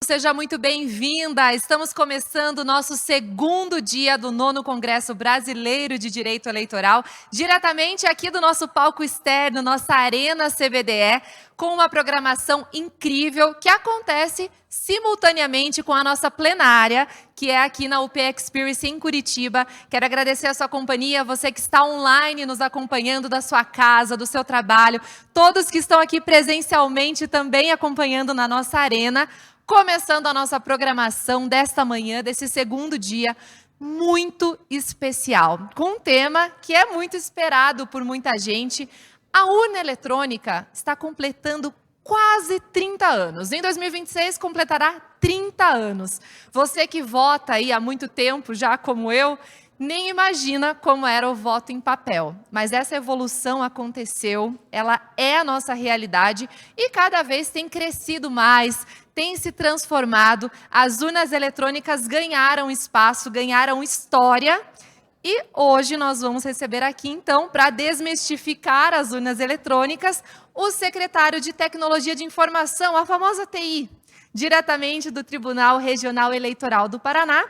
Seja muito bem-vinda. Estamos começando o nosso segundo dia do 9º Congresso Brasileiro de Direito Eleitoral, diretamente aqui do nosso palco externo, nossa Arena CBDE, com uma programação incrível que acontece simultaneamente com a nossa plenária, que é aqui na UP Experience em Curitiba. Quero agradecer a sua companhia, você que está online nos acompanhando da sua casa, do seu trabalho, todos que estão aqui presencialmente também acompanhando na nossa arena, começando a nossa programação desta manhã, desse segundo dia, muito especial, com um tema que é muito esperado por muita gente. A urna eletrônica está completando quase 30 anos. Em 2026, completará 30 anos. Você que vota aí há muito tempo, já como eu, nem imagina como era o voto em papel. Mas essa evolução aconteceu, ela é a nossa realidade e cada vez tem crescido mais, tem se transformado. As urnas eletrônicas ganharam espaço, ganharam história. E hoje nós vamos receber aqui, então, para desmistificar as urnas eletrônicas, o secretário de Tecnologia de Informação, a famosa TI, diretamente do Tribunal Regional Eleitoral do Paraná,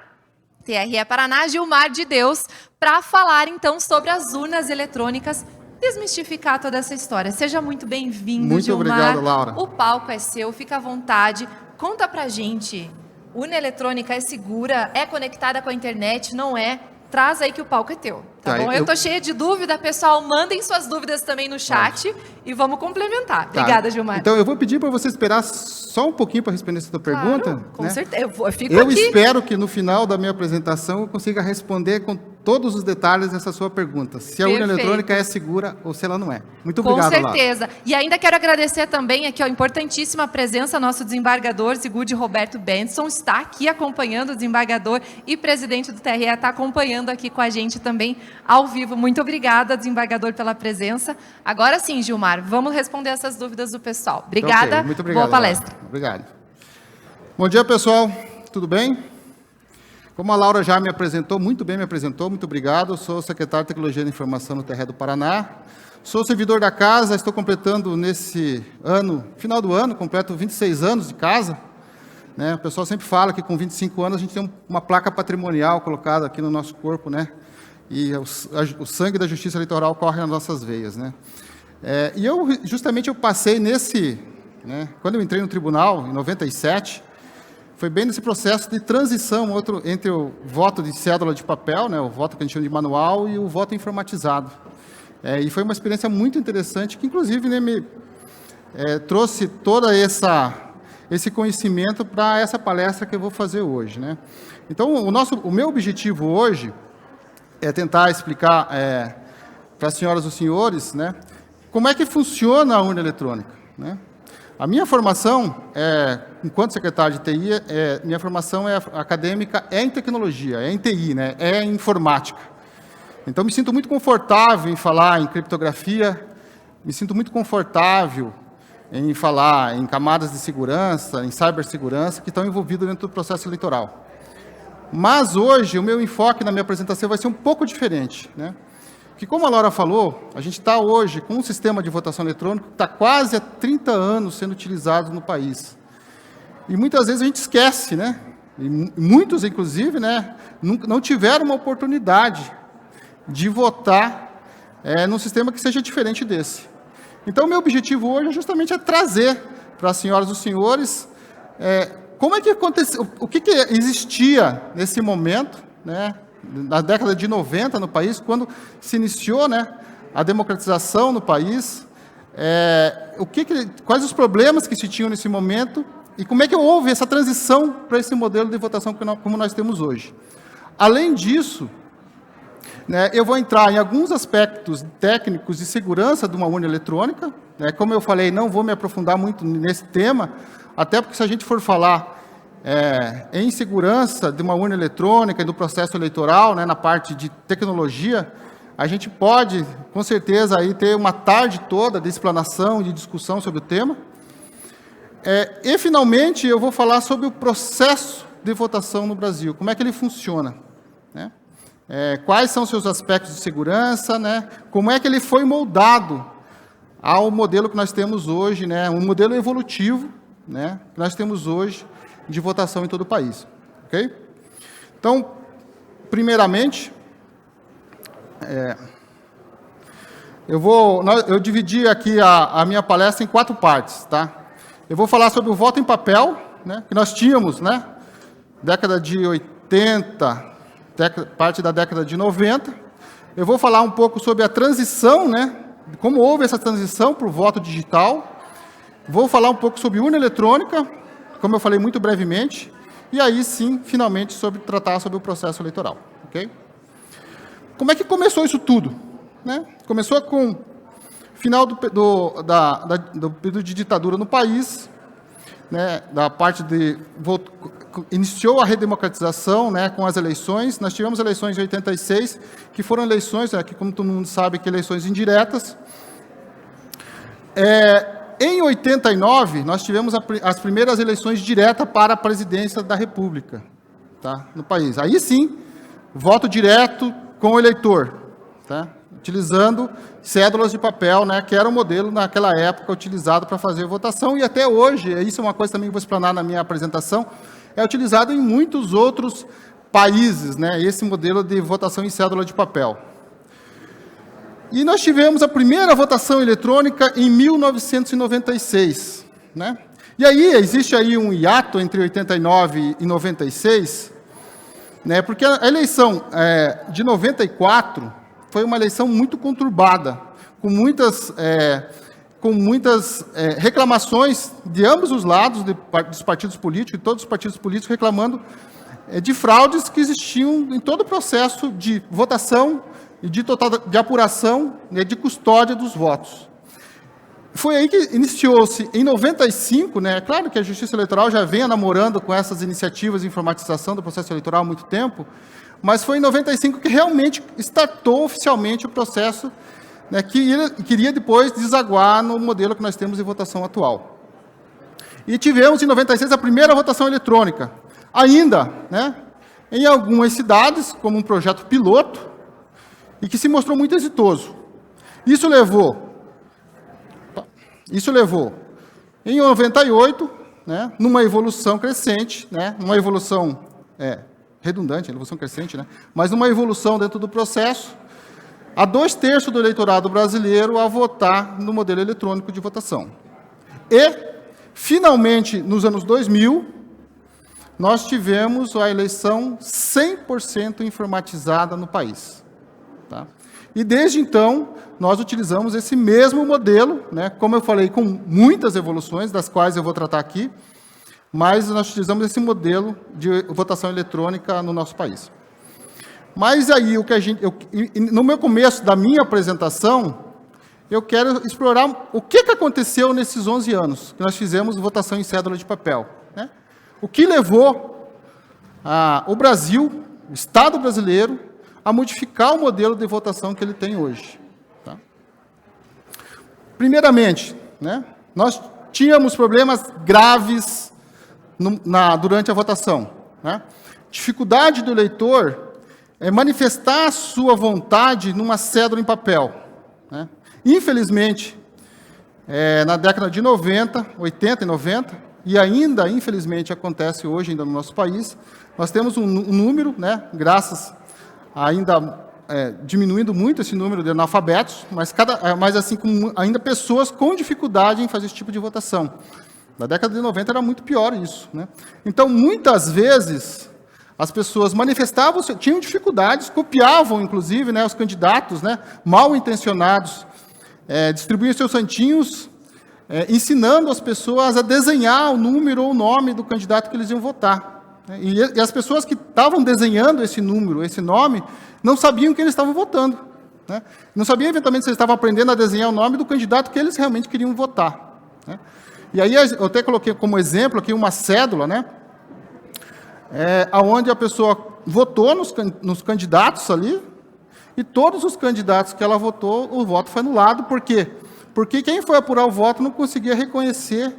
TRE Paraná, Gilmar de Deus, para falar, então, sobre as urnas eletrônicas, desmistificar toda essa história. Seja muito bem-vindo, Gilmar. Muito obrigado, Laura. O palco é seu, fica à vontade. Conta pra gente, urna eletrônica é segura, é conectada com a internet, não é? Traz aí que o palco é teu, tá bom? Eu tô cheia de dúvida, pessoal, mandem suas dúvidas também no chat e vamos complementar. Obrigada, Gilmar. Então, eu vou pedir para você esperar só um pouquinho para responder essa tua pergunta. Com certeza, eu fico aqui. Eu aqui. espero que no final da minha apresentação eu consiga responder com todos os detalhes dessa sua pergunta. Se a urna eletrônica é segura ou se ela não é. Muito obrigado, Laura. Com certeza. E ainda quero agradecer também aqui, ó, importantíssima presença, nosso desembargador, Zigude Roberto Benson, está aqui acompanhando, o desembargador e presidente do TRE, está acompanhando aqui com a gente também ao vivo. Muito obrigada, desembargador, pela presença. Agora sim, Gilmar, vamos responder essas dúvidas do pessoal. Obrigada, okay, muito obrigado, boa palestra. Laura. Obrigado. Bom dia, pessoal. Tudo bem? Como a Laura já me apresentou, muito bem me apresentou, muito obrigado. Eu sou secretário de Tecnologia de Informação no TRE do Paraná. Sou servidor da casa, estou completando nesse ano, final do ano, completo 26 anos de casa. Né? O pessoal sempre fala que com 25 anos a gente tem uma placa patrimonial colocada aqui no nosso corpo, né? E o sangue da justiça eleitoral corre nas nossas veias, né? E eu passei nesse, né? Quando eu entrei no tribunal, em 97, foi bem nesse processo de transição entre o voto de cédula de papel, né? O voto que a gente chama de manual, e o voto informatizado. E foi uma experiência muito interessante, que inclusive, né, me trouxe toda esse conhecimento para essa palestra que eu vou fazer hoje, né? Então, o meu objetivo hoje é tentar explicar para as senhoras e os senhores, né, como é que funciona a urna eletrônica, né? A minha formação, enquanto secretário de TI, minha formação acadêmica é em tecnologia, é em TI, né, é em informática. Então, me sinto muito confortável em falar em criptografia, me sinto muito confortável em falar em camadas de segurança, em cibersegurança, que estão envolvidas dentro do processo eleitoral. Mas hoje, o meu enfoque na minha apresentação vai ser um pouco diferente, né? Porque, como a Laura falou, a gente está hoje com um sistema de votação eletrônica que está quase há 30 anos sendo utilizado no país. E muitas vezes a gente esquece, né? E muitos, inclusive, né, não tiveram uma oportunidade de votar num sistema que seja diferente desse. Então, o meu objetivo hoje justamente é trazer para as senhoras e os senhores como é que aconteceu, o que existia nesse momento, né, na década de 90 no país, quando se iniciou, né, a democratização no país, quais os problemas que se tinham nesse momento e como é que houve essa transição para esse modelo de votação como nós temos hoje. Além disso, né, eu vou entrar em alguns aspectos técnicos de segurança de uma urna eletrônica. Né, como eu falei, não vou me aprofundar muito nesse tema, até porque se a gente for falar em segurança de uma urna eletrônica e do processo eleitoral, né, na parte de tecnologia, a gente pode, com certeza, aí, ter uma tarde toda de explanação, de discussão sobre o tema. E, finalmente, eu vou falar sobre o processo de votação no Brasil, como é que ele funciona, né? Quais são os seus aspectos de segurança, né? Como é que ele foi moldado ao modelo que nós temos hoje, né? Um modelo evolutivo, né, que nós temos hoje de votação em todo o país. Ok? Então, primeiramente, eu dividi aqui a minha palestra em 4 partes, tá? Eu vou falar sobre o voto em papel, né, que nós tínhamos, né, década de 80, parte da década de 90. Eu vou falar um pouco sobre a transição, né, como houve essa transição para o voto digital. Vou falar um pouco sobre urna eletrônica, como eu falei muito brevemente, e aí sim, finalmente, tratar sobre o processo eleitoral. Ok? Como é que começou isso tudo? Né? Começou com o final do período de ditadura no país, né, da parte iniciou a redemocratização, né, com as eleições. Nós tivemos eleições em 86, que foram eleições, que como todo mundo sabe, que eleições indiretas. Em 89, nós tivemos as primeiras eleições diretas para a presidência da República, tá, no país. Aí sim, voto direto com o eleitor, tá, utilizando cédulas de papel, né, que era o modelo naquela época utilizado para fazer votação, e até hoje, isso é uma coisa também que vou explanar na minha apresentação, é utilizado em muitos outros países, né, esse modelo de votação em cédula de papel. E nós tivemos a primeira votação eletrônica em 1996, né? E aí existe aí um hiato entre 89 e 96, né? Porque a eleição de 94 foi uma eleição muito conturbada, com muitas reclamações de ambos os lados, dos partidos políticos, e todos os partidos políticos reclamando de fraudes que existiam em todo o processo de votação e de apuração, né, de custódia dos votos. Foi aí que iniciou-se, em 95, né, claro que a Justiça Eleitoral já vem namorando com essas iniciativas de informatização do processo eleitoral há muito tempo, mas foi em 95 que realmente startou oficialmente o processo, né, que queria depois desaguar no modelo que nós temos de votação atual. E tivemos, em 96, a primeira votação eletrônica, ainda, né, em algumas cidades, como um projeto piloto, e que se mostrou muito exitoso. Isso levou, em 98, né, numa evolução crescente, né, numa evolução redundante, evolução crescente, né, mas numa evolução dentro do processo, a 2/3 do eleitorado brasileiro a votar no modelo eletrônico de votação. E, finalmente, nos anos 2000, nós tivemos a eleição 100% informatizada no país. Tá? E desde então, nós utilizamos esse mesmo modelo, né, como eu falei, com muitas evoluções, das quais eu vou tratar aqui, mas nós utilizamos esse modelo de votação eletrônica no nosso país. Mas aí, no meu começo da minha apresentação, eu quero explorar o que aconteceu nesses 11 anos, que nós fizemos votação em cédula de papel. Né? O que levou o Brasil, o Estado brasileiro, a modificar o modelo de votação que ele tem hoje. Tá? Primeiramente, né, nós tínhamos problemas graves durante a votação. Né? Dificuldade do eleitor manifestar a sua vontade numa cédula em papel. Né? Infelizmente, na década de 90, 80 e 90, e ainda, infelizmente, acontece hoje ainda no nosso país, nós temos um número, né, graças ainda diminuindo muito esse número de analfabetos, mas assim, com ainda pessoas com dificuldade em fazer esse tipo de votação. Na década de 90 era muito pior isso. Né? Então, muitas vezes, as pessoas manifestavam, tinham dificuldades, copiavam, inclusive, né, os candidatos, né, mal intencionados, distribuíam seus santinhos, ensinando as pessoas a desenhar o número ou o nome do candidato que eles iam votar. E as pessoas que estavam desenhando esse número, esse nome, não sabiam que eles estavam votando. Né? Não sabiam, eventualmente, se eles estavam aprendendo a desenhar o nome do candidato que eles realmente queriam votar. Né? E aí, eu até coloquei como exemplo aqui uma cédula, né, onde a pessoa votou nos candidatos ali, e todos os candidatos que ela votou, o voto foi anulado. Por quê? Porque quem foi apurar o voto não conseguia reconhecer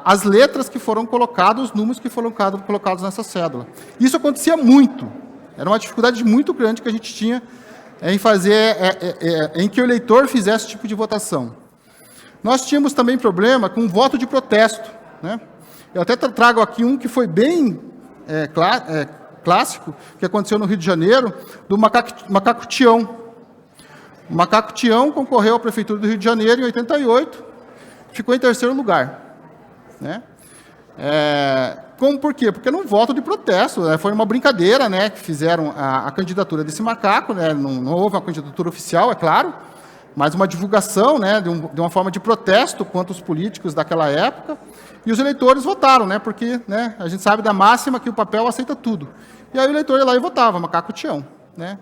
as letras que foram colocadas, os números que foram colocados nessa cédula. Isso acontecia muito. Era uma dificuldade muito grande que a gente tinha em que o eleitor fizesse esse tipo de votação. Nós tínhamos também problema com o voto de protesto. Né? Eu até trago aqui um que foi bem clássico, que aconteceu no Rio de Janeiro, do Macaco Tião. O Macaco Tião concorreu à Prefeitura do Rio de Janeiro em 88, ficou em 3º lugar. Né? Por quê? Porque era um voto de protesto, né? Foi uma brincadeira, né, que fizeram a candidatura desse macaco, né? Não houve uma candidatura oficial, é claro, mas uma divulgação, né, de uma forma de protesto contra os políticos daquela época, e os eleitores votaram, né, porque, né, a gente sabe da máxima que o papel aceita tudo. E aí o eleitor ia lá e votava, Macaco Tião. Né?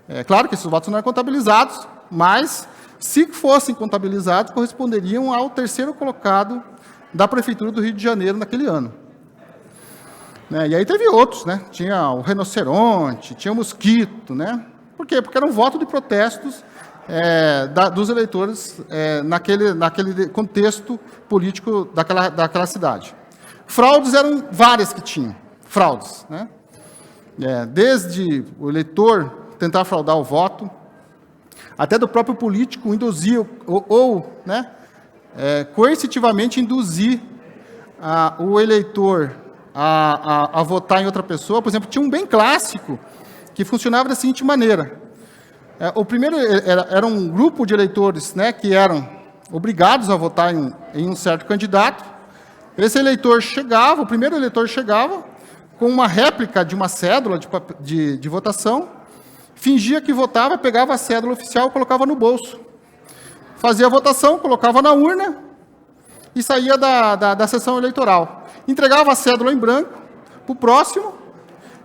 É claro que esses votos não eram contabilizados, mas, se fossem contabilizados, corresponderiam ao 3º colocado da Prefeitura do Rio de Janeiro naquele ano. Né? E aí teve outros, né? Tinha o rinoceronte, tinha o mosquito, né? Por quê? Porque era um voto de protestos dos eleitores naquele contexto político daquela cidade. Fraudes eram várias que tinham, fraudes, né? Desde o eleitor tentar fraudar o voto, até do próprio político induzir né, coercitivamente induzir o eleitor a votar em outra pessoa. Por exemplo, tinha um bem clássico que funcionava da seguinte maneira. O primeiro era um grupo de eleitores, né, que eram obrigados a votar em um certo candidato. Esse eleitor chegava, o primeiro eleitor chegava com uma réplica de uma cédula de votação, fingia que votava, pegava a cédula oficial e colocava no bolso. Fazia a votação, colocava na urna e saía da sessão eleitoral. Entregava a cédula em branco para o próximo,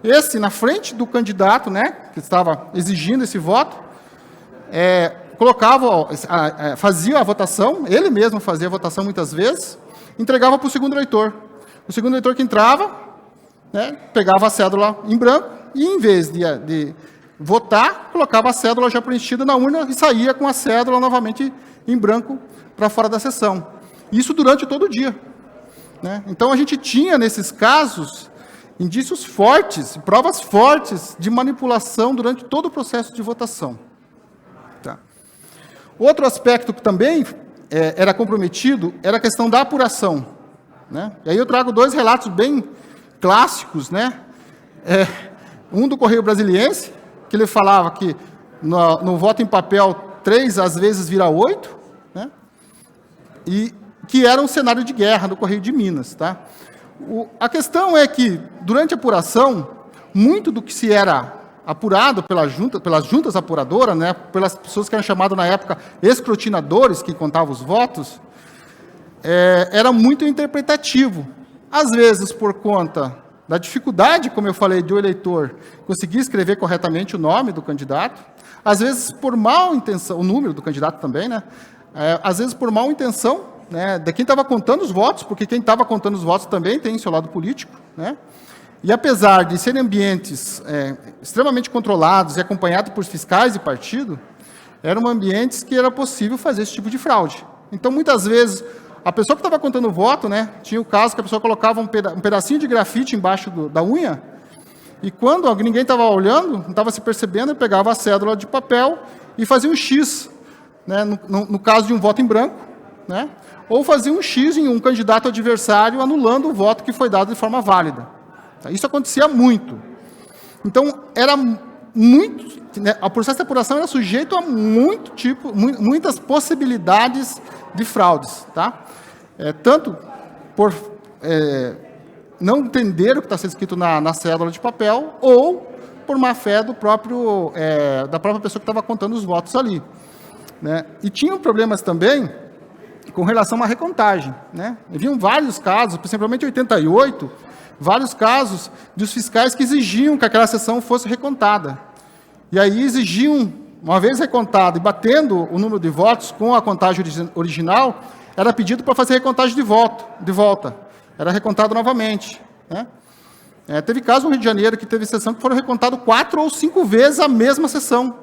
esse na frente do candidato, né, que estava exigindo esse voto, fazia a votação, ele mesmo fazia a votação muitas vezes, entregava para o segundo eleitor. O segundo eleitor que entrava, né, pegava a cédula em branco e, em vez de votar, colocava a cédula já preenchida na urna e saía com a cédula novamente em branco para fora da sessão. Isso durante todo o dia. Né? Então, a gente tinha, nesses casos, indícios fortes, provas fortes de manipulação durante todo o processo de votação. Tá. Outro aspecto que também era comprometido era a questão da apuração. Né? E aí eu trago 2 relatos bem clássicos, né? Um do Correio Brasiliense, que ele falava que no voto em papel 3 às vezes vira 8, né? E que era um cenário de guerra do Correio de Minas. Tá? A questão é que, durante a apuração, muito do que se era apurado pelas juntas apuradoras, né, pelas pessoas que eram chamadas na época escrutinadores, que contavam os votos, era muito interpretativo. Às vezes, por conta da dificuldade, como eu falei, do eleitor conseguir escrever corretamente o nome do candidato, às vezes por mal intenção, o número do candidato também, né? Às vezes por mal intenção, né, de quem estava contando os votos, porque quem estava contando os votos também tem seu lado político, né? E apesar de serem ambientes extremamente controlados e acompanhados por fiscais e partido, eram ambientes que era possível fazer esse tipo de fraude. Então, muitas vezes, a pessoa que estava contando o voto, né, tinha o caso que a pessoa colocava um pedacinho de grafite embaixo da unha, e quando ninguém estava olhando, não estava se percebendo, ele pegava a cédula de papel e fazia um X, né, no caso de um voto em branco, né, ou fazia um X em um candidato adversário, anulando o voto que foi dado de forma válida. Isso acontecia muito. Então, era muito, né, o processo de apuração era sujeito a muitas possibilidades de fraudes. Tá? Tanto por não entender o que está sendo escrito na cédula de papel, ou por má fé da própria pessoa que estava contando os votos ali. Né? E tinham problemas também com relação à recontagem. Né? Haviam vários casos, principalmente em 88, vários casos dos fiscais que exigiam que aquela sessão fosse recontada. E aí exigiam, uma vez recontado e batendo o número de votos com a contagem original, era pedido para fazer recontagem de volta. Era recontado novamente. Né? Teve caso no Rio de Janeiro que teve sessão que foram recontadas 4 ou 5 vezes a mesma sessão.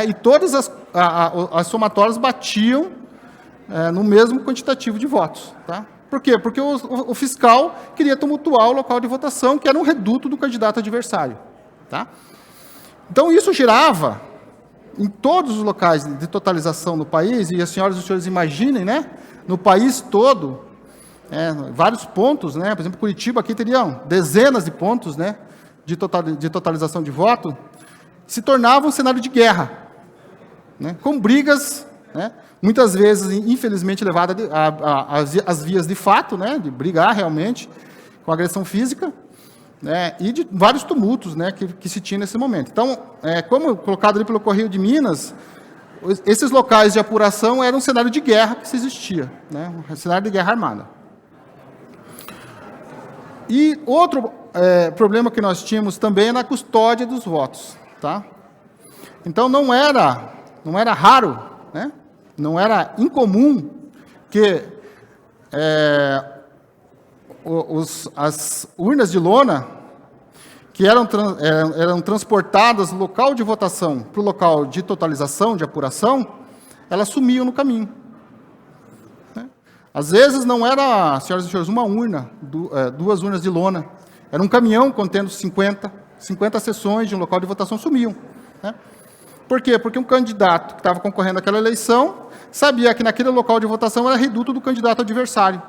E todas as somatórias batiam no mesmo quantitativo de votos. Tá? Por quê? Porque o fiscal queria tumultuar o local de votação, que era um reduto do candidato adversário. Tá? Então, isso gerava, em todos os locais de totalização no país, e as senhoras e os senhores imaginem, né, no país todo, vários pontos, né? Por exemplo, Curitiba aqui teriam dezenas de pontos, né, de totalização de voto, se tornava um cenário de guerra, né, com brigas, né, muitas vezes, infelizmente, levadas às vias de fato, né, de brigar realmente, com agressão física, né, e de vários tumultos, né, que se tinha nesse momento. Então, como colocado ali pelo Correio de Minas, esses locais de apuração eram um cenário de guerra que se existia, né, um cenário de guerra armada. E outro problema que nós tínhamos também é na custódia dos votos, tá? Então, não era raro, né, não era incomum que as urnas de lona, que eram transportadas do local de votação para o local de totalização, de apuração, elas sumiam no caminho. Né? Às vezes não era, senhoras e senhores, uma urna, duas urnas de lona. Era um caminhão contendo 50 sessões de um local de votação sumiam. Né? Por quê? Porque um candidato que estava concorrendo àquela eleição sabia que naquele local de votação era reduto do candidato adversário.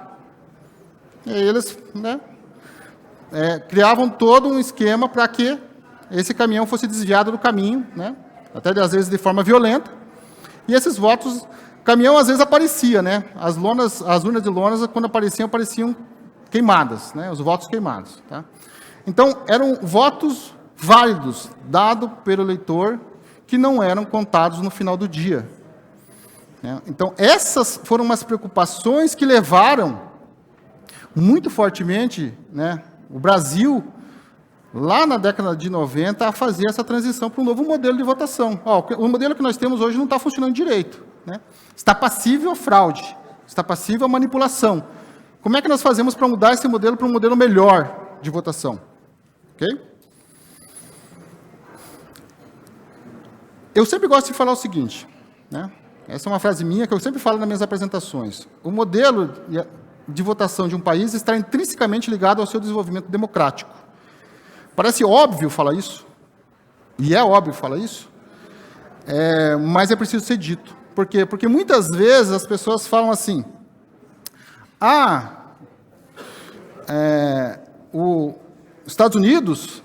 E aí eles, né, criavam todo um esquema para que esse caminhão fosse desviado do caminho, né, até às vezes de forma violenta. E esses votos, o caminhão às vezes aparecia, né, as urnas de lonas, quando apareciam queimadas, né, os votos queimados. Tá? Então, eram votos válidos, dados pelo eleitor, que não eram contados no final do dia. Né? Então, essas foram umas preocupações que levaram muito fortemente, né, o Brasil, lá na década de 90, a fazer essa transição para um novo modelo de votação. O modelo que nós temos hoje não está funcionando direito. Né? Está passível a fraude, está passível a manipulação. Como é que nós fazemos para mudar esse modelo para um modelo melhor de votação? Ok? Eu sempre gosto de falar o seguinte, né? Essa é uma frase minha que eu sempre falo nas minhas apresentações. O modelo de votação de um país está intrinsecamente ligado ao seu desenvolvimento democrático. Parece óbvio falar isso, e é óbvio falar isso, mas é preciso ser dito. Por quê? Porque muitas vezes as pessoas falam assim, os Estados Unidos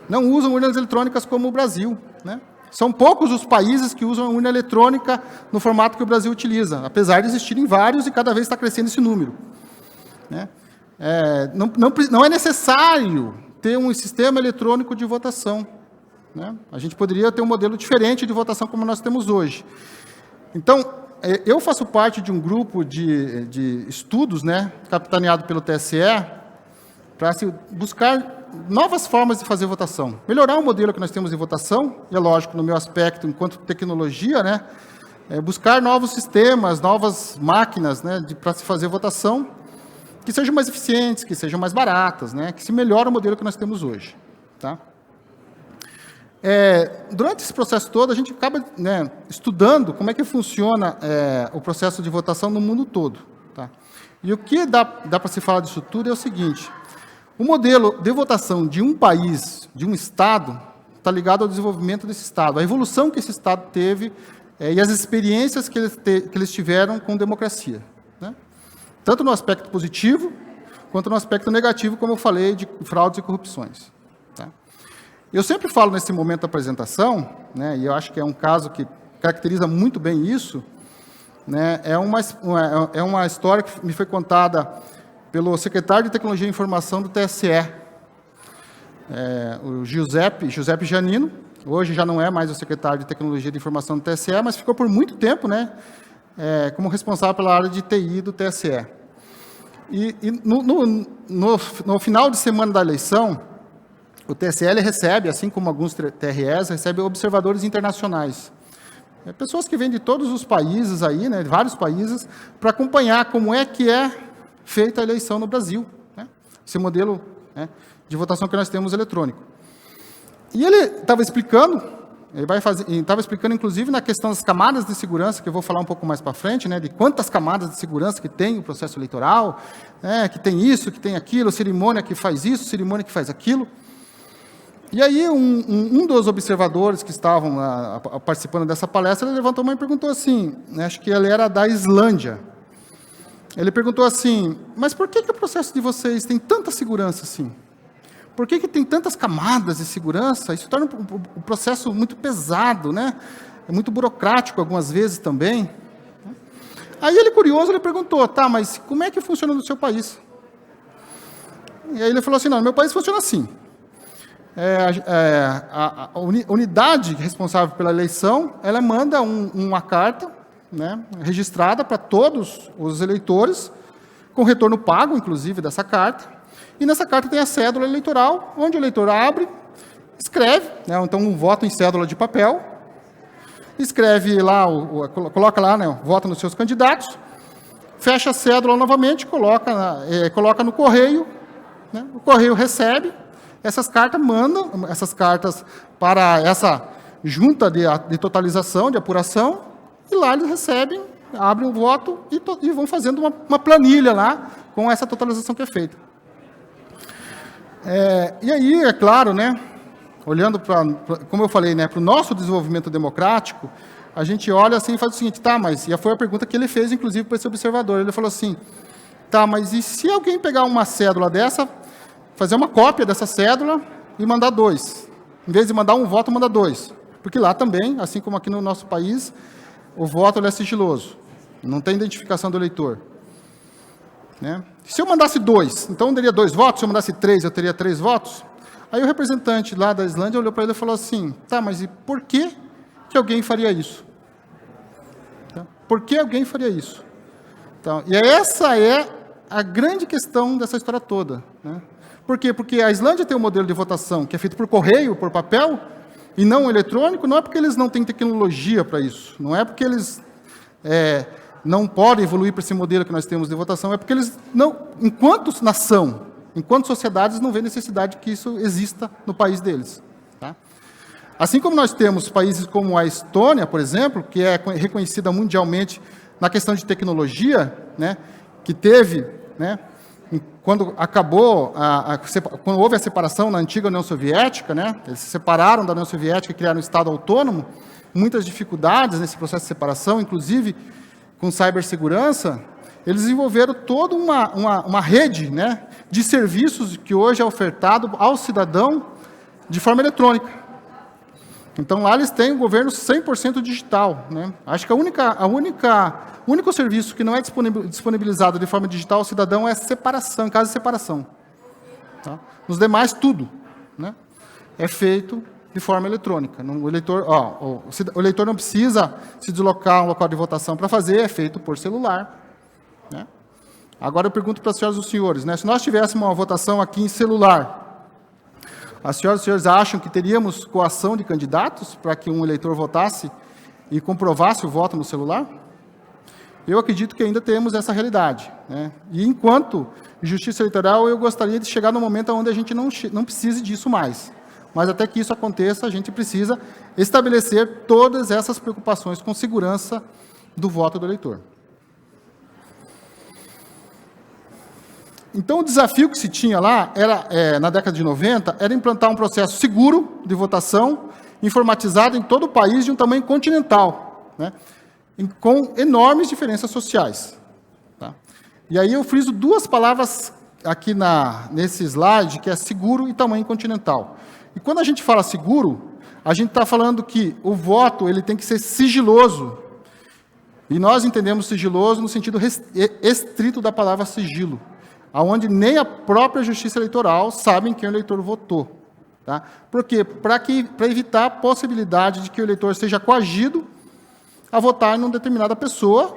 não usam urnas eletrônicas como o Brasil, né? São poucos os países que usam a urna eletrônica no formato que o Brasil utiliza, apesar de existirem vários e cada vez está crescendo esse número. Né? Não é necessário ter um sistema eletrônico de votação. Né? A gente poderia ter um modelo diferente de votação como nós temos hoje. Então, eu faço parte de um grupo de estudos, né, capitaneado pelo TSE, para se buscar novas formas de fazer votação. Melhorar o modelo que nós temos de votação, e é lógico, no meu aspecto, enquanto tecnologia, né, buscar novos sistemas, novas máquinas, né, para se fazer votação, que sejam mais eficientes, que sejam mais baratas, né, que se melhore o modelo que nós temos hoje. Tá? Durante esse processo todo, a gente acaba, né, estudando como é que funciona o processo de votação no mundo todo. Tá? E o que dá para se falar disso tudo é o seguinte: o modelo de votação de um país, de um Estado, está ligado ao desenvolvimento desse Estado, a evolução que esse Estado teve e as experiências que eles tiveram com democracia. Né? Tanto no aspecto positivo, quanto no aspecto negativo, como eu falei, de fraudes e corrupções. Tá? Eu sempre falo nesse momento da apresentação, né, e eu acho que é um caso que caracteriza muito bem isso, né, é uma história que me foi contada pelo secretário de Tecnologia e Informação do TSE, o Giuseppe Giannino. Hoje já não é mais o secretário de Tecnologia e Informação do TSE, mas ficou por muito tempo, né, como responsável pela área de TI do TSE. E no final de semana da eleição, o TSE recebe, assim como alguns TREs, recebe observadores internacionais. Pessoas que vêm de todos os países aí, né, vários países, para acompanhar como é que é feita a eleição no Brasil, né? Esse modelo, né, de votação que nós temos eletrônico. E ele estava explicando, inclusive na questão das camadas de segurança, que eu vou falar um pouco mais para frente, né, de quantas camadas de segurança que tem o processo eleitoral, né, que tem isso, que tem aquilo, cerimônia que faz isso, cerimônia que faz aquilo. E aí um dos observadores que estavam participando dessa palestra, ele levantou a mão e perguntou assim, né, acho que ele era da Islândia. Ele perguntou assim, mas por que o processo de vocês tem tanta segurança assim? Por que tem tantas camadas de segurança? Isso torna o processo muito pesado, né? É muito burocrático algumas vezes também. Aí ele, curioso, ele perguntou, tá, mas como é que funciona no seu país? E aí ele falou assim, não, no meu país funciona assim. A unidade responsável pela eleição, ela manda uma carta, né, registrada para todos os eleitores, com retorno pago, inclusive, dessa carta. E nessa carta tem a cédula eleitoral, onde o eleitor abre, escreve, né, então um voto em cédula de papel, escreve lá, coloca lá, né, vota nos seus candidatos, fecha a cédula novamente, coloca no correio, né, o correio recebe, essas cartas mandam, essas cartas para essa junta de totalização, de apuração, e lá eles recebem, abrem o voto e vão fazendo uma planilha lá com essa totalização que é feita. E aí, é claro, né, olhando como eu falei, né, para o nosso desenvolvimento democrático, a gente olha assim e faz o seguinte, tá, mas, e foi a pergunta que ele fez, inclusive, para esse observador, ele falou assim, tá, mas e se alguém pegar uma cédula dessa, fazer uma cópia dessa cédula e mandar 2? Em vez de mandar um voto, manda 2. Porque lá também, assim como aqui no nosso país, o voto ele é sigiloso, não tem identificação do eleitor. Né? Se eu mandasse 2, então eu teria 2 votos, se eu mandasse 3, eu teria 3 votos? Aí o representante lá da Islândia olhou para ele e falou assim, tá, mas e por que alguém faria isso? Tá? Por que alguém faria isso? Então, e essa é a grande questão dessa história toda. Né? Por quê? Porque a Islândia tem um modelo de votação que é feito por correio, por papel, e não eletrônico, não é porque eles não têm tecnologia para isso, não é porque eles não podem evoluir para esse modelo que nós temos de votação, é porque eles não, enquanto nação, enquanto sociedades, não vê necessidade que isso exista no país deles. Tá? Assim como nós temos países como a Estônia, por exemplo, que é reconhecida mundialmente na questão de tecnologia, né, que teve, né, quando acabou, quando houve a separação na antiga União Soviética, né, eles se separaram da União Soviética e criaram um Estado autônomo, muitas dificuldades nesse processo de separação, inclusive com cibersegurança, eles desenvolveram toda uma rede, né, de serviços que hoje é ofertado ao cidadão de forma eletrônica. Então, lá eles têm um governo 100% digital. Né? Acho que o único serviço que não é disponibilizado de forma digital ao cidadão é separação, em caso de separação. Tá? Nos demais, tudo, né, é feito de forma eletrônica. O eleitor não precisa se deslocar a um local de votação para fazer, é feito por celular. Né? Agora eu pergunto para as senhoras e os senhores, né, se nós tivéssemos uma votação aqui em celular, as senhoras e os senhores acham que teríamos coação de candidatos para que um eleitor votasse e comprovasse o voto no celular? Eu acredito que ainda temos essa realidade. Né? E enquanto justiça eleitoral, eu gostaria de chegar no momento onde a gente não precise disso mais. Mas até que isso aconteça, a gente precisa estabelecer todas essas preocupações com segurança do voto do eleitor. Então, o desafio que se tinha lá, na década de 90, era implantar um processo seguro de votação, informatizado em todo o país, de um tamanho continental, né, com enormes diferenças sociais. Tá? E aí eu friso 2 palavras aqui nesse slide, que é seguro e tamanho continental. E quando a gente fala seguro, a gente está falando que o voto ele tem que ser sigiloso. E nós entendemos sigiloso no sentido estrito da palavra sigilo, aonde nem a própria Justiça Eleitoral sabe quem o eleitor votou. Tá? Por quê? Para evitar a possibilidade de que o eleitor seja coagido a votar em uma determinada pessoa,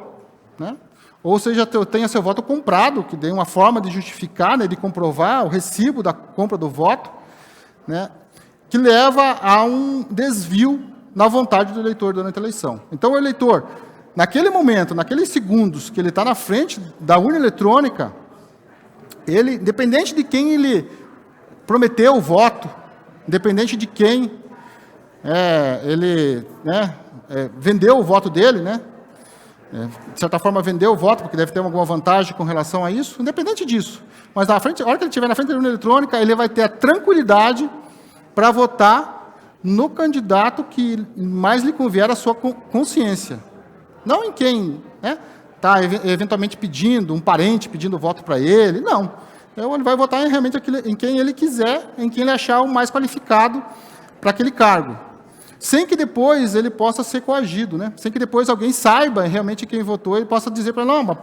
né? Ou seja, tenha seu voto comprado, que dê uma forma de justificar, né, de comprovar o recibo da compra do voto, né, que leva a um desvio na vontade do eleitor durante a eleição. Então, o eleitor, naquele momento, naqueles segundos que ele está na frente da urna eletrônica, ele, independente de quem ele prometeu o voto, independente de quem ele vendeu o voto dele, né, de certa forma vendeu o voto, porque deve ter alguma vantagem com relação a isso, independente disso. Mas na frente, a hora que ele estiver na frente da urna eletrônica, ele vai ter a tranquilidade para votar no candidato que mais lhe convier à sua consciência. Não em quem, né, está eventualmente pedindo, um parente pedindo voto para ele, não. Então, ele vai votar realmente em quem ele quiser, em quem ele achar o mais qualificado para aquele cargo. Sem que depois ele possa ser coagido, né? Sem que depois alguém saiba realmente quem votou e possa dizer para ele, não, mas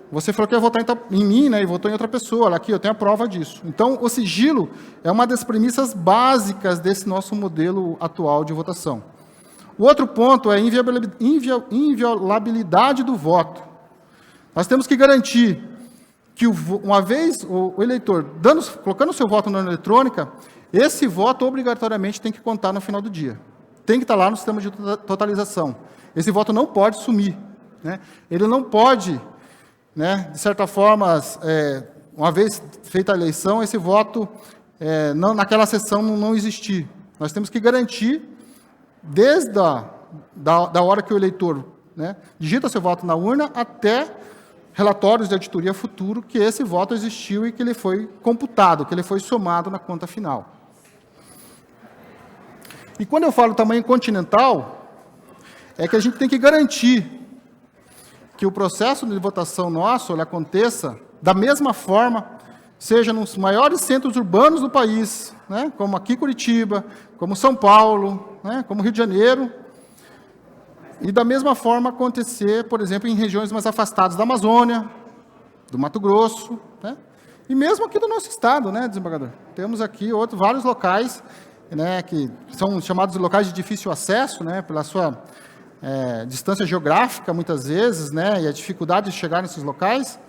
você falou que ia votar em mim, né, e votou em outra pessoa, aqui eu tenho a prova disso. Então, o sigilo é uma das premissas básicas desse nosso modelo atual de votação. O outro ponto é a inviolabilidade do voto. Nós temos que garantir que, uma vez o eleitor colocando o seu voto na urna eletrônica, esse voto obrigatoriamente tem que contar no final do dia. Tem que estar lá no sistema de totalização. Esse voto não pode sumir, né? Ele não pode, né, de certa forma, uma vez feita a eleição, esse voto, naquela sessão, não existir. Nós temos que garantir, desde da hora que o eleitor, né, digita seu voto na urna, até relatórios de auditoria futuro, que esse voto existiu e que ele foi computado, que ele foi somado na conta final. E quando eu falo tamanho continental, é que a gente tem que garantir que o processo de votação nosso ele aconteça da mesma forma, seja nos maiores centros urbanos do país, né, como aqui Curitiba, como São Paulo, né, como Rio de Janeiro, e da mesma forma acontecer, por exemplo, em regiões mais afastadas da Amazônia, do Mato Grosso, né, e mesmo aqui do nosso estado, né, desembargador? Temos aqui vários locais, né, que são chamados de locais de difícil acesso, né, pela sua distância geográfica, muitas vezes, né, e a dificuldade de chegar nesses locais,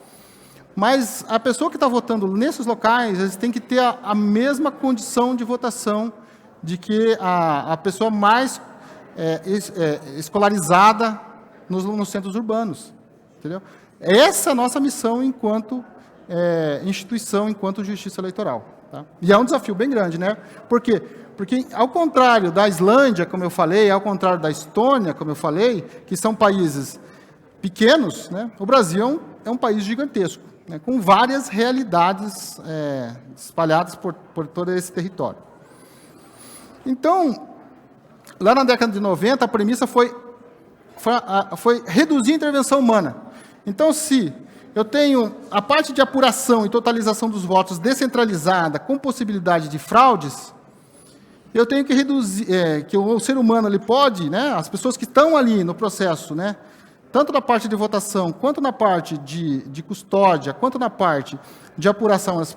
mas a pessoa que está votando nesses locais, eles têm que ter a mesma condição de votação de que a pessoa mais escolarizada nos centros urbanos, entendeu? Essa é a nossa missão enquanto instituição, enquanto justiça eleitoral. Tá? E é um desafio bem grande, né? Por quê? Porque, ao contrário da Islândia, como eu falei, ao contrário da Estônia, como eu falei, que são países pequenos, né, o Brasil é um país gigantesco, né, com várias realidades espalhadas por todo esse território. Então, lá na década de 90, a premissa foi reduzir a intervenção humana. Então, se eu tenho a parte de apuração e totalização dos votos descentralizada, com possibilidade de fraudes, eu tenho que reduzir, que o ser humano ele pode, né, as pessoas que estão ali no processo, né, tanto na parte de votação, quanto na parte de custódia, quanto na parte de apuração, elas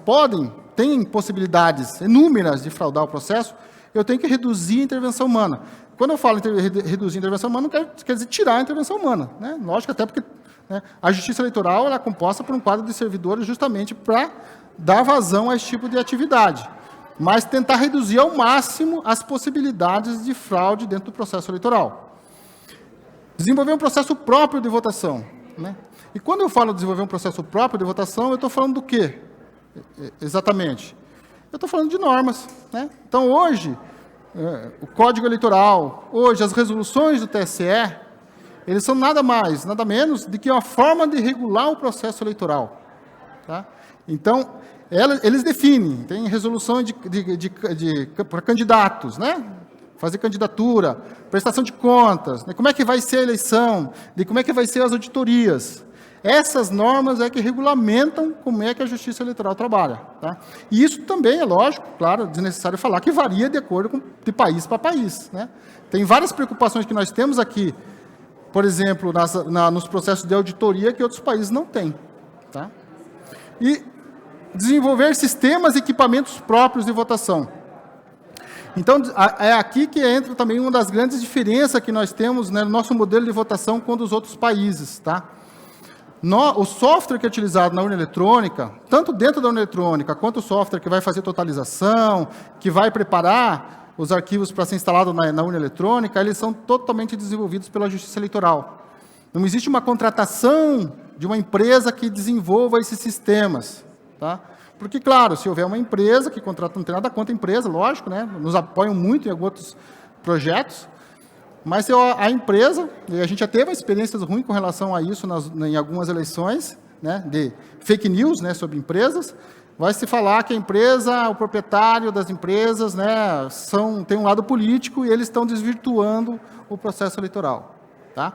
têm possibilidades inúmeras de fraudar o processo, eu tenho que reduzir a intervenção humana. Quando eu falo em reduzir a intervenção humana, não quer dizer tirar a intervenção humana, né? Lógico, até porque, né, a justiça eleitoral ela é composta por um quadro de servidores justamente para dar vazão a esse tipo de atividade, mas tentar reduzir ao máximo as possibilidades de fraude dentro do processo eleitoral. Desenvolver um processo próprio de votação, né? E quando eu falo desenvolver um processo próprio de votação, eu estou falando do quê? Exatamente. Eu estou falando de normas, né? Então, hoje, o Código Eleitoral, hoje, as resoluções do TSE, eles são nada mais, nada menos do que uma forma de regular o processo eleitoral. Tá? Então, eles definem, tem resolução para candidatos, né? Fazer candidatura, prestação de contas, né? Como é que vai ser a eleição, de como é que vai ser as auditorias. Essas normas é que regulamentam como é que a Justiça Eleitoral trabalha. Tá? E isso também é lógico, claro, desnecessário falar, que varia de acordo de país para país. Né? Tem várias preocupações que nós temos aqui, por exemplo, nos processos de auditoria que outros países não têm. Tá? E desenvolver sistemas e equipamentos próprios de votação. Então, é aqui que entra também uma das grandes diferenças que nós temos, né, no nosso modelo de votação com os outros países. Tá? O software que é utilizado na urna eletrônica, tanto dentro da urna eletrônica, quanto o software que vai fazer totalização, que vai preparar os arquivos para ser instalado na urna eletrônica, eles são totalmente desenvolvidos pela Justiça Eleitoral. Não existe uma contratação de uma empresa que desenvolva esses sistemas. Tá? Porque, claro, se houver uma empresa que contrata, não tem nada contra a empresa, lógico, né? Nos apoiam muito em alguns outros projetos, mas a empresa, e a gente já teve experiências ruins com relação a isso em algumas eleições, né, de fake news, né, sobre empresas, vai se falar que a empresa, o proprietário das empresas, né, tem um lado político e eles estão desvirtuando o processo eleitoral. Tá?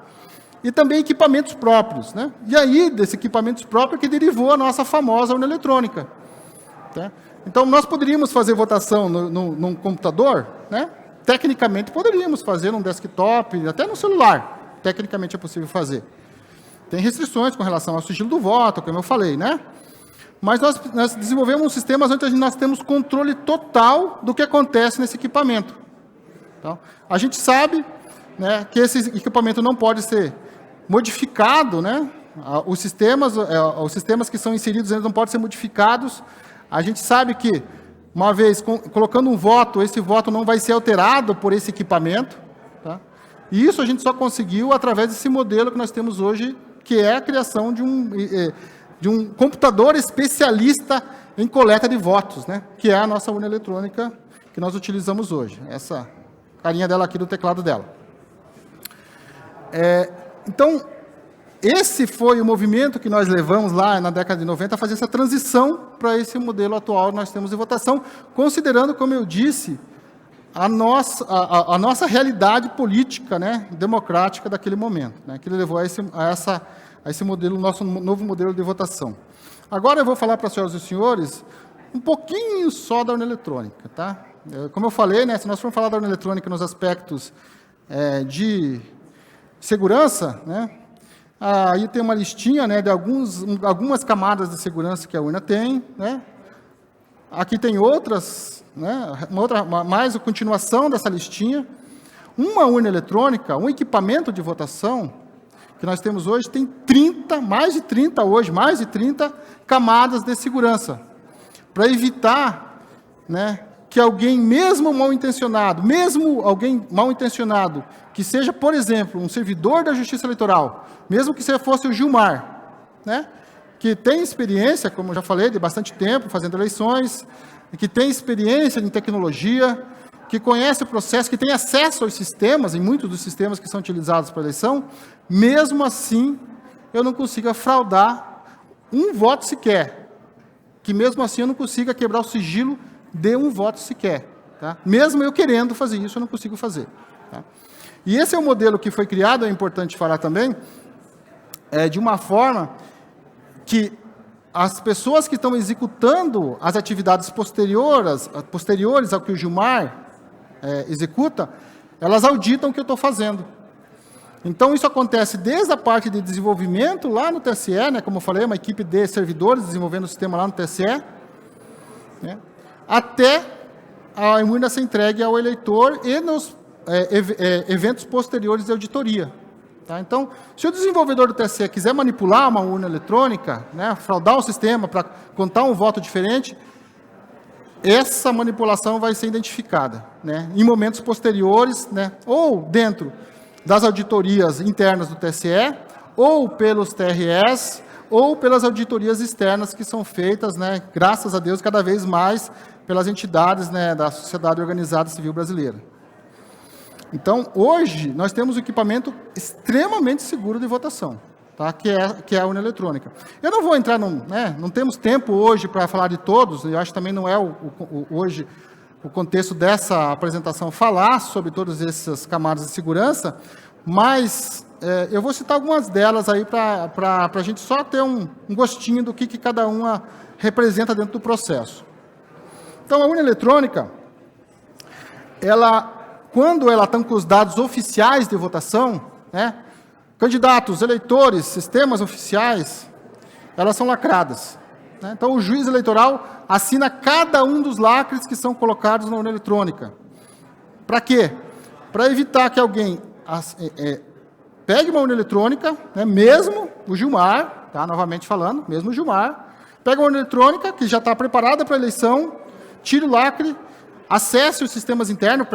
e também equipamentos próprios, né? E aí, desses equipamentos próprios, que derivou a nossa famosa urna eletrônica. Tá? Então, nós poderíamos fazer votação num computador, né? Tecnicamente, poderíamos fazer num desktop, até no celular. Tecnicamente é possível fazer. Tem restrições com relação ao sigilo do voto, como eu falei, né? Mas nós desenvolvemos um sistema onde nós temos controle total do que acontece nesse equipamento. Então, a gente sabe, né, que esse equipamento não pode ser modificado, né? Os sistemas que são inseridos eles não podem ser modificados. A gente sabe que, uma vez colocando um voto, esse voto não vai ser alterado por esse equipamento. Tá? E isso a gente só conseguiu através desse modelo que nós temos hoje, que é a criação de um computador especialista em coleta de votos, né? Que é a nossa urna eletrônica que nós utilizamos hoje. Essa carinha dela aqui do teclado dela. Então, esse foi o movimento que nós levamos lá na década de 90 a fazer essa transição para esse modelo atual que nós temos de votação, considerando, como eu disse, a nossa realidade política, né, democrática daquele momento, né, que levou a esse modelo, nosso novo modelo de votação. Agora eu vou falar para as senhoras e senhores um pouquinho só da urna eletrônica. Tá? Como eu falei, né, se nós formos falar da urna eletrônica nos aspectos de segurança, né, aí tem uma listinha, né, de algumas camadas de segurança que a urna tem, né. Aqui tem outras, né, mais a continuação dessa listinha. Uma urna eletrônica, um equipamento de votação que nós temos hoje tem mais de 30 camadas de segurança, para evitar, né, que alguém, mesmo mal intencionado, que seja, por exemplo, um servidor da Justiça Eleitoral, mesmo que você fosse o Gilmar, né, que tem experiência, como eu já falei, de bastante tempo fazendo eleições, que tem experiência em tecnologia, que conhece o processo, que tem acesso aos sistemas, em muitos dos sistemas que são utilizados para a eleição, mesmo assim, eu não consiga fraudar um voto sequer, que mesmo assim eu não consiga quebrar o sigilo de um voto sequer. Tá? Mesmo eu querendo fazer isso, eu não consigo fazer. Tá? E esse é o modelo que foi criado, é importante falar também, de uma forma que as pessoas que estão executando as atividades posteriores ao que o Gilmar executa, elas auditam o que eu estou fazendo. Então, isso acontece desde a parte de desenvolvimento lá no TSE, né, como eu falei, uma equipe de servidores desenvolvendo o sistema lá no TSE, né, até a urna ser entregue ao eleitor e nos eventos posteriores de auditoria. Tá? Então, se o desenvolvedor do TSE quiser manipular uma urna eletrônica, né, fraudar o sistema para contar um voto diferente, essa manipulação vai ser identificada, né, em momentos posteriores, né, ou dentro das auditorias internas do TSE, ou pelos TRS, ou pelas auditorias externas que são feitas, né, graças a Deus, cada vez mais pelas entidades, né, da sociedade organizada civil brasileira. Então, hoje, nós temos um equipamento extremamente seguro de votação, tá? que é a urna eletrônica. Eu não vou entrar, não temos tempo hoje para falar de todos, eu acho que também não é hoje o contexto dessa apresentação falar sobre todas essas camadas de segurança, mas eu vou citar algumas delas aí para a gente só ter um gostinho do que cada uma representa dentro do processo. Então, a urna eletrônica, quando ela está com os dados oficiais de votação, né, candidatos, eleitores, sistemas oficiais, elas são lacradas. Né? Então, o juiz eleitoral assina cada um dos lacres que são colocados na urna eletrônica. Para quê? Para evitar que alguém pegue uma urna eletrônica, né, mesmo o Gilmar, tá, novamente falando, mesmo o Gilmar, pega uma urna eletrônica que já está preparada para a eleição, tire o lacre, acesse os sistemas internos,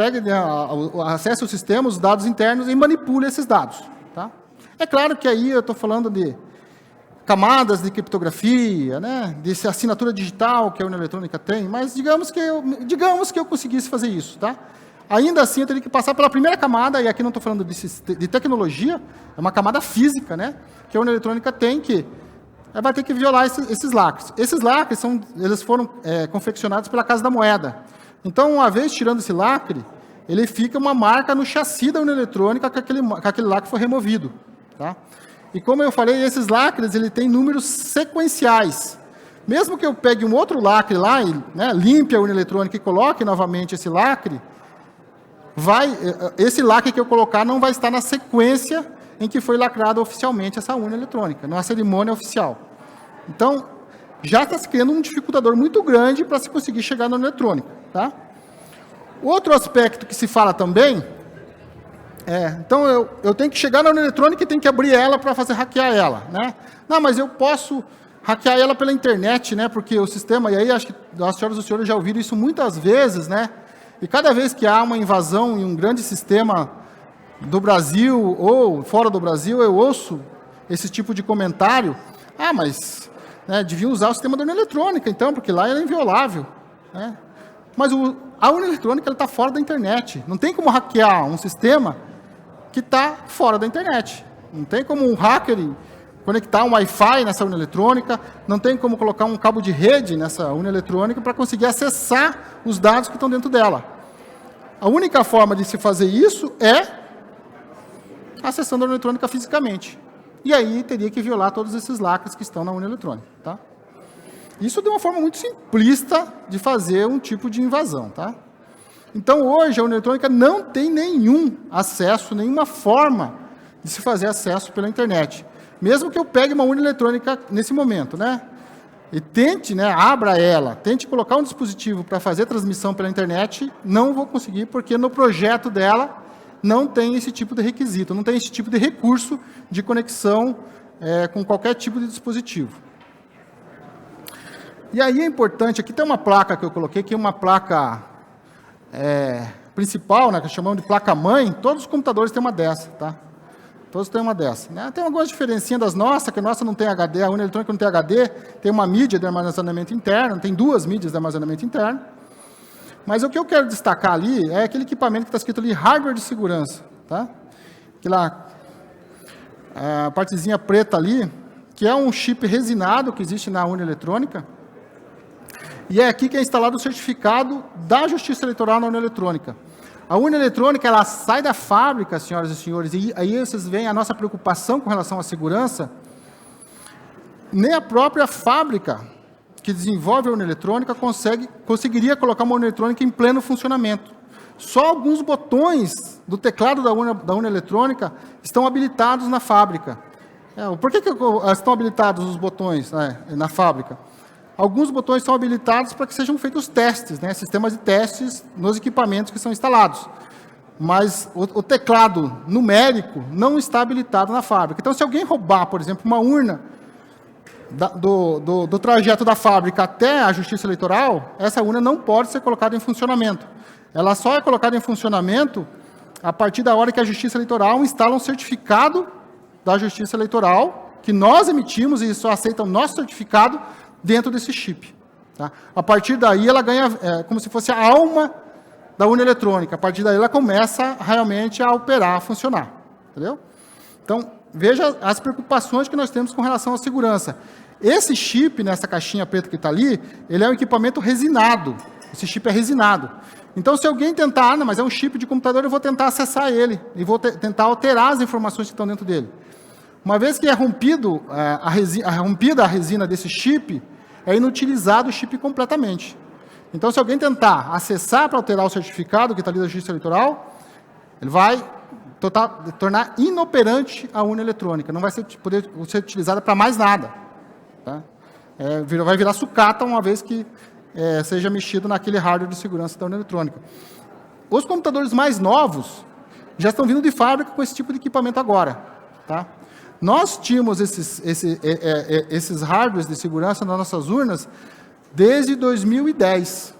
acesse os sistemas, os dados internos e manipule esses dados. Tá? É claro que aí eu estou falando de camadas de criptografia, né, de assinatura digital que a urna eletrônica tem, mas digamos que eu conseguisse fazer isso. Tá? Ainda assim, eu teria que passar pela primeira camada, e aqui não estou falando de tecnologia, é uma camada física, né, que a urna eletrônica tem, que vai ter que violar esses lacres. Esses lacres eles foram confeccionados pela Casa da Moeda. Então, uma vez tirando esse lacre, ele fica uma marca no chassi da urna eletrônica que aquele lacre foi removido. Tá? E como eu falei, esses lacres ele tem números sequenciais. Mesmo que eu pegue um outro lacre lá, e, né, limpe a urna eletrônica e coloque novamente esse lacre, esse lacre que eu colocar não vai estar na sequência em que foi lacrada oficialmente essa urna eletrônica, numa cerimônia oficial. Então, já está se criando um dificultador muito grande para se conseguir chegar na urna eletrônica. Tá? Outro aspecto que se fala também então eu tenho que chegar na urna eletrônica e tenho que abrir ela para fazer hackear ela. Né? Não, mas eu posso hackear ela pela internet, né? Porque o sistema, e aí acho que as senhoras e os senhores já ouviram isso muitas vezes, né? E cada vez que há uma invasão em um grande sistema do Brasil ou fora do Brasil, eu ouço esse tipo de comentário. Mas deviam usar o sistema da urna eletrônica, então, porque lá ela é inviolável. Né? Mas a urna eletrônica está fora da internet. Não tem como hackear um sistema que está fora da internet. Não tem como um hacker conectar um Wi-Fi nessa urna eletrônica, não tem como colocar um cabo de rede nessa urna eletrônica para conseguir acessar os dados que estão dentro dela. A única forma de se fazer isso é acessando a urna eletrônica fisicamente. E aí teria que violar todos esses lacres que estão na urna eletrônica. Tá? Isso de uma forma muito simplista de fazer um tipo de invasão. Tá? Então, hoje, a urna eletrônica não tem nenhum acesso, nenhuma forma de se fazer acesso pela internet. Mesmo que eu pegue uma urna eletrônica nesse momento, né? E tente, abra ela, tente colocar um dispositivo para fazer transmissão pela internet, não vou conseguir, porque no projeto dela não tem esse tipo de requisito, não tem esse tipo de recurso de conexão com qualquer tipo de dispositivo. E aí é importante, aqui tem uma placa que eu coloquei, que é uma placa principal, que chamamos de placa-mãe, todos os computadores têm uma dessa, tá? Todos têm uma dessa. Né? Tem algumas diferencinhas das nossas, que a nossa não tem HD, a urna eletrônica não tem HD, tem uma mídia de armazenamento interno, tem 2 mídias de armazenamento interno. Mas o que eu quero destacar ali é aquele equipamento que está escrito ali, hardware de segurança. Tá? Aquela a partezinha preta ali, que é um chip resinado que existe na urna eletrônica. E é aqui que é instalado o certificado da Justiça Eleitoral na urna eletrônica. A urna eletrônica, ela sai da fábrica, senhoras e senhores, e aí vocês veem a nossa preocupação com relação à segurança. Nem a própria fábrica que desenvolve a urna eletrônica conseguiria colocar uma urna eletrônica em pleno funcionamento. Só alguns botões do teclado da urna eletrônica estão habilitados na fábrica. Por que estão habilitados os botões na fábrica? Alguns botões são habilitados para que sejam feitos testes, sistemas de testes nos equipamentos que são instalados. Mas o teclado numérico não está habilitado na fábrica. Então, se alguém roubar, por exemplo, uma urna do trajeto da fábrica até a Justiça Eleitoral, essa urna não pode ser colocada em funcionamento. Ela só é colocada em funcionamento a partir da hora que a Justiça Eleitoral instala um certificado da Justiça Eleitoral, que nós emitimos e só aceita o nosso certificado dentro desse chip. Tá? A partir daí, ela ganha como se fosse a alma da urna eletrônica. A partir daí, ela começa realmente a operar, a funcionar. Entendeu? Então, veja as preocupações que nós temos com relação à segurança. Esse chip, nessa caixinha preta que está ali, ele é um equipamento resinado. Esse chip é resinado. Então, se alguém tentar, mas é um chip de computador, eu vou tentar acessar ele e vou tentar alterar as informações que estão dentro dele. Uma vez que é rompida a resina desse chip, é inutilizado o chip completamente. Então, se alguém tentar acessar para alterar o certificado que está ali da Justiça Eleitoral, ele vai tornar inoperante a urna eletrônica, não vai poder ser utilizada para mais nada. Tá? Vai virar sucata uma vez que seja mexido naquele hardware de segurança da urna eletrônica. Os computadores mais novos já estão vindo de fábrica com esse tipo de equipamento agora. Tá? Nós tínhamos esses hardwares de segurança nas nossas urnas desde 2010.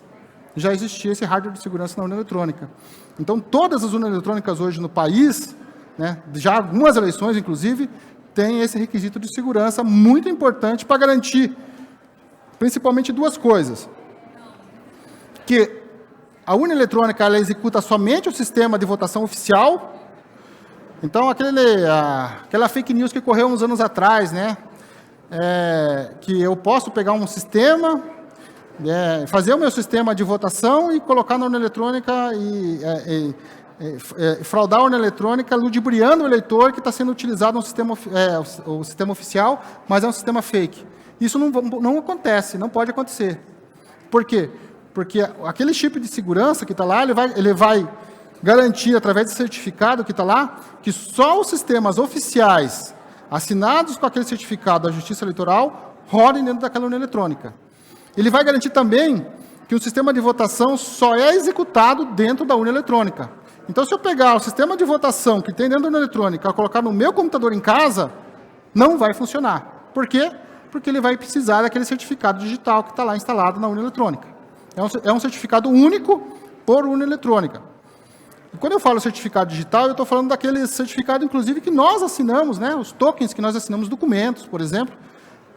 Já existia esse hardware de segurança na urna eletrônica. Então, todas as urnas eletrônicas hoje no país, já algumas eleições, inclusive, têm esse requisito de segurança muito importante para garantir, principalmente, 2 coisas. Que a urna eletrônica ela executa somente o sistema de votação oficial. Então, aquela fake news que correu uns anos atrás, que eu posso pegar um sistema, fazer o meu sistema de votação e colocar na urna eletrônica fraudar a urna eletrônica ludibriando o eleitor que está sendo utilizado no sistema, o sistema oficial, mas é um sistema fake. Isso não acontece, não pode acontecer. Por quê? Porque aquele chip de segurança que está lá, ele vai garantir, através desse certificado que está lá, que só os sistemas oficiais assinados com aquele certificado da Justiça Eleitoral rodem dentro daquela urna eletrônica. Ele vai garantir também que o sistema de votação só é executado dentro da urna eletrônica. Então, se eu pegar o sistema de votação que tem dentro da urna eletrônica e colocar no meu computador em casa, não vai funcionar. Por quê? Porque ele vai precisar daquele certificado digital que está lá instalado na urna eletrônica. É um certificado único por urna eletrônica. E quando eu falo certificado digital, eu estou falando daquele certificado, inclusive, que nós assinamos, né? Os tokens que nós assinamos documentos, por exemplo.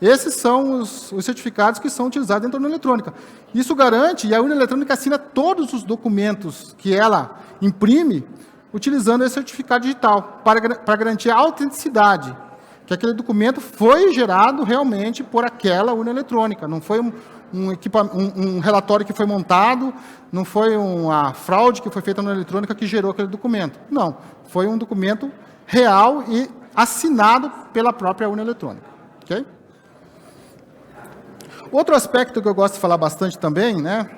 Esses são os certificados que são utilizados dentro da urna eletrônica. Isso garante, e a urna eletrônica assina todos os documentos que ela imprime, utilizando esse certificado digital, para garantir a autenticidade, que aquele documento foi gerado realmente por aquela urna eletrônica, não foi um relatório que foi montado, não foi uma fraude que foi feita na urna eletrônica que gerou aquele documento. Não, foi um documento real e assinado pela própria urna eletrônica. Ok? Outro aspecto que eu gosto de falar bastante também, né,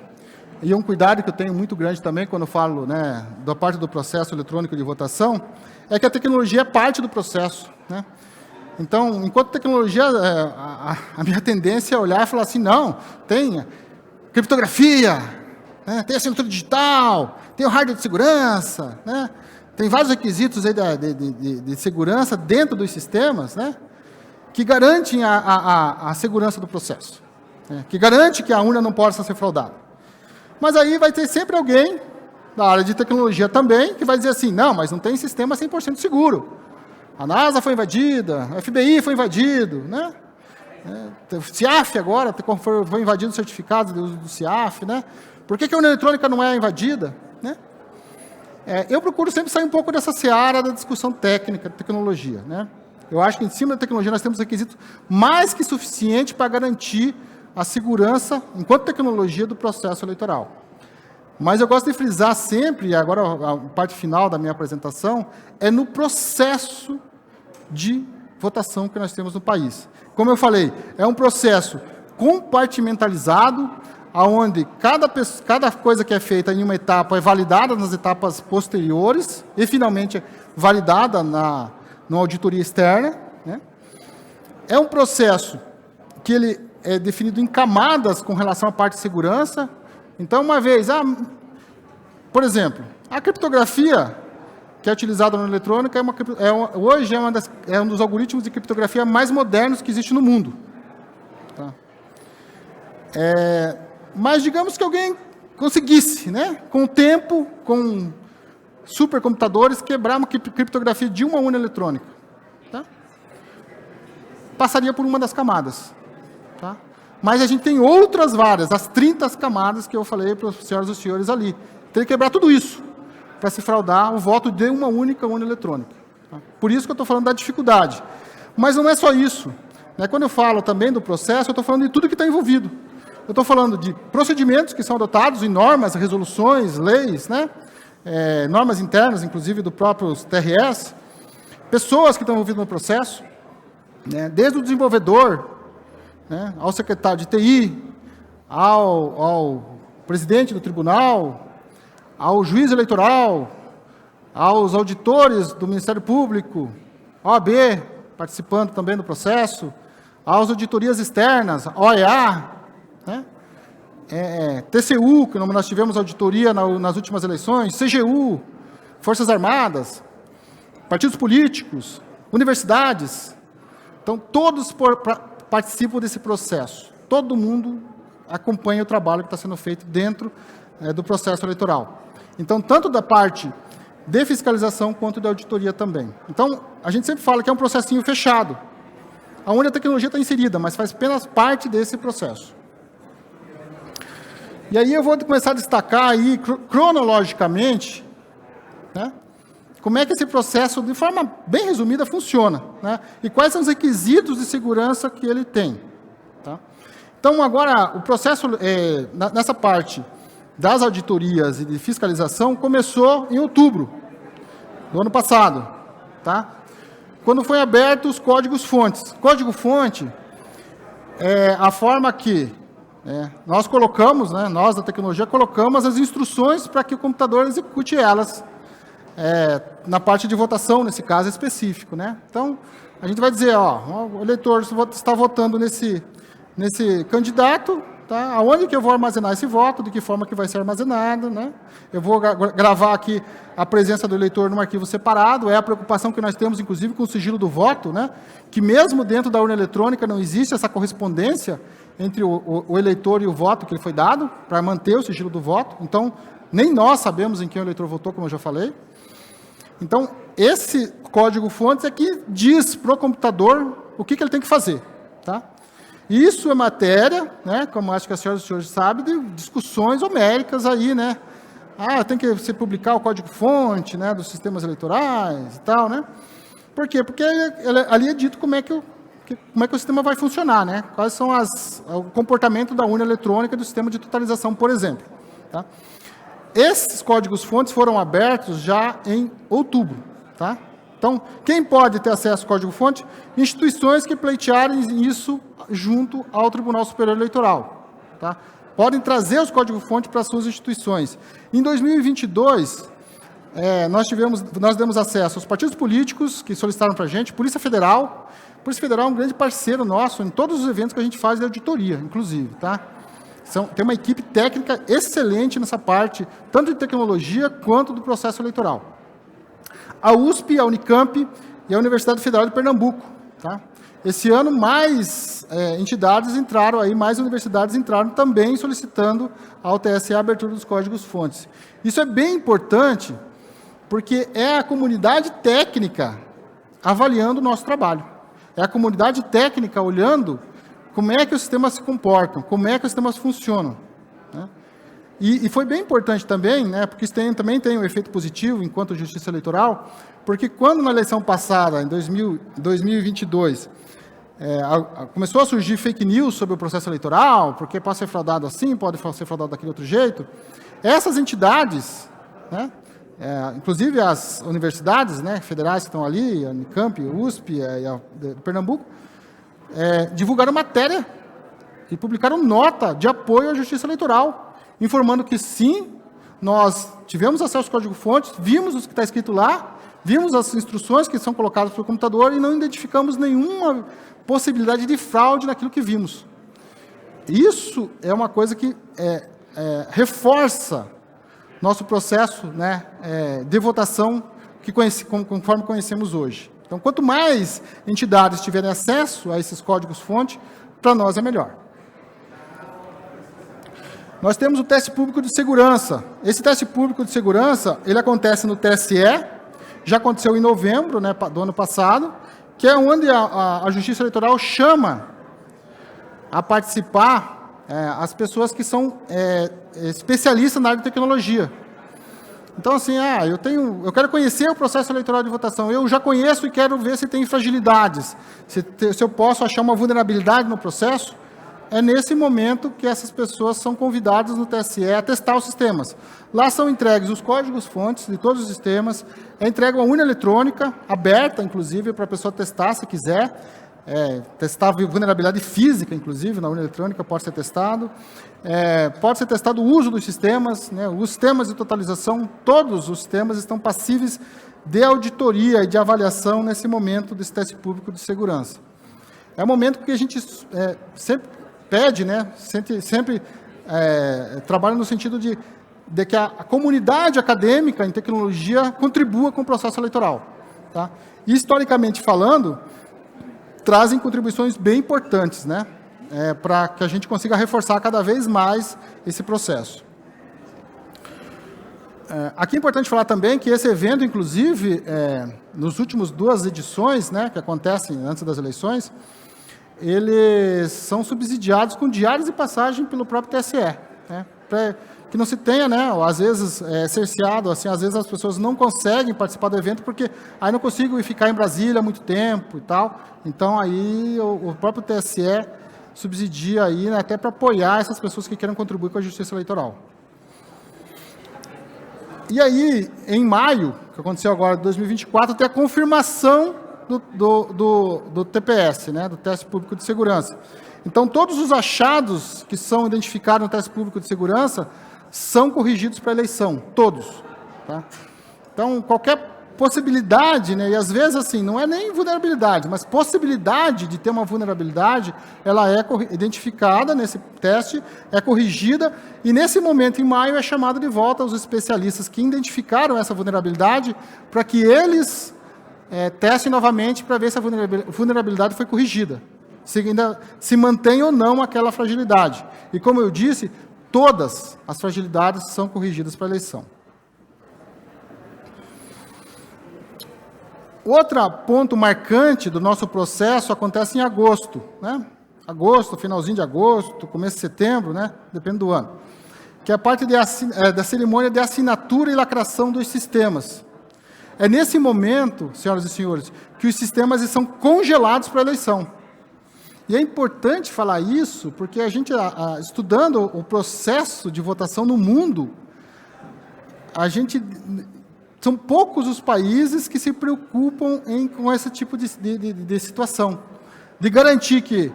e um cuidado que eu tenho muito grande também quando eu falo, né, da parte do processo eletrônico de votação, é que a tecnologia é parte do processo, né? Então, enquanto tecnologia, a minha tendência é olhar e falar assim, não, tem criptografia, né, tem assinatura digital, tem o hardware de segurança, né, tem vários requisitos aí de segurança dentro dos sistemas, né, que garantem a segurança do processo, que garante que a urna não possa ser fraudada. Mas aí vai ter sempre alguém da área de tecnologia também que vai dizer assim, não, mas não tem sistema 100% seguro. A NASA foi invadida, a FBI foi invadido, né? O CIAF agora foi invadido os certificados de uso do CIAF, né? Por que a urna eletrônica não é invadida? Né? Eu procuro sempre sair um pouco dessa seara da discussão técnica, de tecnologia, né? Eu acho que em cima da tecnologia nós temos requisitos mais que suficientes para garantir a segurança, enquanto tecnologia, do processo eleitoral. Mas eu gosto de frisar sempre, e agora a parte final da minha apresentação, é no processo de votação que nós temos no país. Como eu falei, é um processo compartimentalizado, onde cada coisa que é feita em uma etapa é validada nas etapas posteriores, e finalmente validada na auditoria externa, né? É um processo que ele é definido em camadas com relação à parte de segurança. Então, uma vez, por exemplo, a criptografia que é utilizada na eletrônica hoje é um dos algoritmos de criptografia mais modernos que existe no mundo. Tá? Mas digamos que alguém conseguisse, né, com o tempo, com supercomputadores, quebrar uma criptografia de uma urna eletrônica. Tá? Passaria por uma das camadas. Tá? Mas a gente tem outras várias, as 30 camadas que eu falei para os senhoras e os senhores ali. Teria que quebrar tudo isso para se fraudar o voto de uma única urna eletrônica. Tá? Por isso que eu estou falando da dificuldade. Mas não é só isso. Né? Quando eu falo também do processo, eu estou falando de tudo que está envolvido. Eu estou falando de procedimentos que são adotados em normas, resoluções, leis, né? Normas internas, inclusive do próprio TRS, pessoas que estão envolvidas no processo, né? Desde o desenvolvedor, né, ao secretário de TI, ao presidente do tribunal, ao juiz eleitoral, aos auditores do Ministério Público, OAB, participando também do processo, às auditorias externas, OEA, né, TCU, que nós tivemos auditoria nas últimas eleições, CGU, Forças Armadas, partidos políticos, universidades. Então, todos participam desse processo. Todo mundo acompanha o trabalho que está sendo feito dentro do processo eleitoral. Então, tanto da parte de fiscalização quanto da auditoria também. Então, a gente sempre fala que é um processinho fechado, onde a tecnologia está inserida, mas faz apenas parte desse processo. E aí eu vou começar a destacar aí, cronologicamente, né, como é que esse processo, de forma bem resumida, funciona, né, e quais são os requisitos de segurança que ele tem. Tá? Então, agora, o processo, nessa parte das auditorias e de fiscalização começou em outubro do ano passado, tá? Quando foi aberto os códigos-fontes. Código-fonte é a forma que nós colocamos, né, nós da tecnologia, colocamos as instruções para que o computador execute elas, na parte de votação, nesse caso específico, né? Então, a gente vai dizer, ó, o eleitor está votando nesse candidato, tá? Aonde que eu vou armazenar esse voto, de que forma que vai ser armazenado, né? Eu vou gravar aqui a presença do eleitor num arquivo separado, é a preocupação que nós temos, inclusive, com o sigilo do voto, né? Que mesmo dentro da urna eletrônica não existe essa correspondência entre o eleitor e o voto que ele foi dado, para manter o sigilo do voto. Então, nem nós sabemos em quem o eleitor votou, como eu já falei. Então, esse código-fontes é que diz para o computador o que ele tem que fazer, tá? Isso é matéria, né, como acho que a senhora e os senhores sabem, de discussões homéricas aí, né? Tem que se publicar o código-fonte, né, dos sistemas eleitorais e tal, né? Por quê? Porque ali é dito como é que o sistema vai funcionar, né? Quais são o comportamento da urna eletrônica do sistema de totalização, por exemplo, tá? Esses códigos-fontes foram abertos já em outubro, tá? Então, quem pode ter acesso ao código-fonte? Instituições que pleitearem isso junto ao Tribunal Superior Eleitoral, tá? Podem trazer os códigos-fonte para suas instituições. Em 2022, nós demos acesso aos partidos políticos que solicitaram para a gente, Polícia Federal. A Polícia Federal é um grande parceiro nosso em todos os eventos que a gente faz de auditoria, inclusive, tá? Tem uma equipe técnica excelente nessa parte, tanto de tecnologia quanto do processo eleitoral. A USP, a Unicamp e a Universidade Federal de Pernambuco, tá? Esse ano, mais entidades entraram aí, mais universidades entraram também solicitando ao TSE a abertura dos códigos-fontes. Isso é bem importante, porque é a comunidade técnica avaliando o nosso trabalho. É a comunidade técnica olhando como é que os sistemas se comportam, como é que os sistemas funcionam, né? E foi bem importante também, né, porque isso também tem um efeito positivo enquanto justiça eleitoral, porque quando na eleição passada, em 2022, começou a surgir fake news sobre o processo eleitoral, porque pode ser fraudado assim, pode ser fraudado daquele outro jeito, essas entidades, né, inclusive as universidades, né, federais que estão ali, a Unicamp, a USP e a de Pernambuco, divulgaram matéria e publicaram nota de apoio à justiça eleitoral, informando que sim, nós tivemos acesso aos códigos-fontes, vimos o que está escrito lá, vimos as instruções que são colocadas pelo computador e não identificamos nenhuma possibilidade de fraude naquilo que vimos. Isso é uma coisa que reforça nosso processo, né, de votação conforme conhecemos hoje. Então, quanto mais entidades tiverem acesso a esses códigos-fonte, para nós é melhor. Nós temos o teste público de segurança. Esse teste público de segurança, ele acontece no TSE, já aconteceu em novembro, né, do ano passado, que é onde a Justiça Eleitoral chama a participar as pessoas que são especialistas na área de tecnologia. Então, assim, eu quero conhecer o processo eleitoral de votação, eu já conheço e quero ver se tem fragilidades, se eu posso achar uma vulnerabilidade no processo. É nesse momento que essas pessoas são convidadas no TSE a testar os sistemas. Lá são entregues os códigos-fontes de todos os sistemas, é entregue uma urna eletrônica, aberta, inclusive, para a pessoa testar, se quiser, testar a vulnerabilidade física, inclusive, na urna eletrônica pode ser testado. Pode ser testado o uso dos sistemas, né, os sistemas de totalização, todos os sistemas estão passíveis de auditoria e de avaliação nesse momento desse teste público de segurança. É um momento que a gente sempre pede, né, sempre trabalha no sentido de que a comunidade acadêmica em tecnologia contribua com o processo eleitoral, tá? E, historicamente falando, trazem contribuições bem importantes, né, para que a gente consiga reforçar cada vez mais esse processo. Aqui é importante falar também que esse evento, inclusive, nos últimos 2 edições, né, que acontecem antes das eleições, eles são subsidiados com diárias de passagem pelo próprio TSE, né, para que não se tenha, né, às vezes, cerceado, assim, às vezes as pessoas não conseguem participar do evento porque aí não consigo ficar em Brasília há muito tempo e tal, então aí o próprio TSE subsidia aí, né, até para apoiar essas pessoas que queiram contribuir com a justiça eleitoral. E aí, em maio, que aconteceu agora, de 2024, tem a confirmação do TPS, né, do Teste Público de Segurança. Então, todos os achados que são identificados no Teste Público de Segurança são corrigidos para a eleição, todos. Tá? Então, qualquer possibilidade, né, e às vezes assim, não é nem vulnerabilidade, mas possibilidade de ter uma vulnerabilidade, ela é identificada nesse teste, é corrigida, e nesse momento, em maio, é chamado de volta os especialistas que identificaram essa vulnerabilidade, para que eles testem novamente para ver se a vulnerabilidade foi corrigida, se ainda se mantém ou não aquela fragilidade. E como eu disse, todas as fragilidades são corrigidas para a eleição. Outro ponto marcante do nosso processo acontece em agosto, né? Agosto, finalzinho de agosto, começo de setembro, né? Depende do ano. Que é a parte da cerimônia de assinatura e lacração dos sistemas. É nesse momento, senhoras e senhores, que os sistemas são congelados para a eleição. E é importante falar isso, porque a gente, estudando o processo de votação no mundo, são poucos os países que se preocupam com esse tipo de situação. De garantir que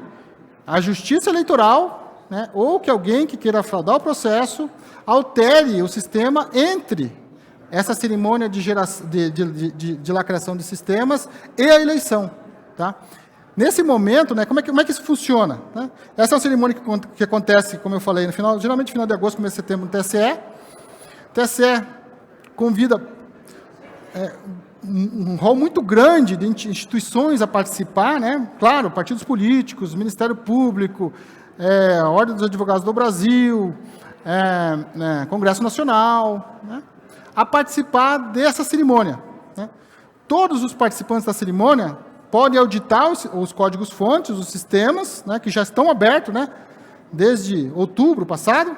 a justiça eleitoral, né, ou que alguém que queira fraudar o processo, altere o sistema entre essa cerimônia de lacração de sistemas e a eleição. Tá? Nesse momento, né, como é que isso funciona? Né? Essa é uma cerimônia que acontece, como eu falei, geralmente no final de agosto, começo de setembro, no TSE. O TSE convida um rol muito grande de instituições a participar, né? Claro, partidos políticos, Ministério Público, a Ordem dos Advogados do Brasil, Congresso Nacional, né? A participar dessa cerimônia. Né? Todos os participantes da cerimônia podem auditar os códigos-fontes, os sistemas, né, que já estão abertos, né, desde outubro passado,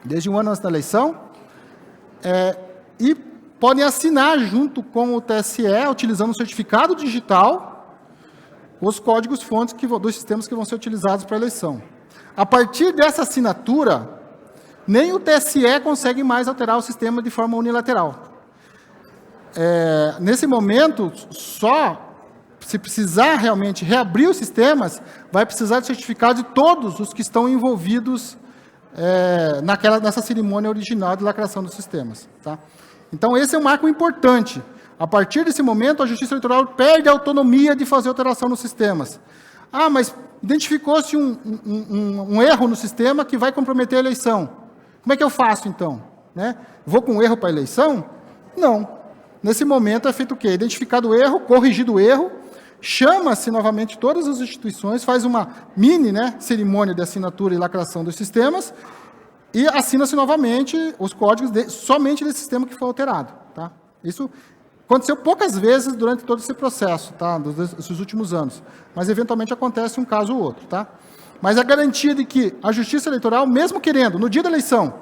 desde um ano antes da eleição, e podem assinar junto com o TSE, utilizando o certificado digital, os códigos-fontes dos sistemas que vão ser utilizados para a eleição. A partir dessa assinatura, nem o TSE consegue mais alterar o sistema de forma unilateral. Nesse momento, só se precisar realmente reabrir os sistemas, vai precisar de certificado de todos os que estão envolvidos nessa cerimônia original de lacração dos sistemas. Tá? Então, esse é um marco importante. A partir desse momento, a Justiça Eleitoral perde a autonomia de fazer alteração nos sistemas. Ah, mas identificou-se um erro no sistema que vai comprometer a eleição. Como é que eu faço, então? Né? Vou com erro para a eleição? Não. Nesse momento é feito o quê? Identificado o erro, corrigido o erro, chama-se novamente todas as instituições, faz uma mini, né, cerimônia de assinatura e lacração dos sistemas, e assina-se novamente os códigos somente desse sistema que foi alterado. Tá? Isso aconteceu poucas vezes durante todo esse processo, tá? Desses últimos anos, mas eventualmente acontece um caso ou outro. Tá? Mas a garantia de que a Justiça Eleitoral, mesmo querendo, no dia da eleição,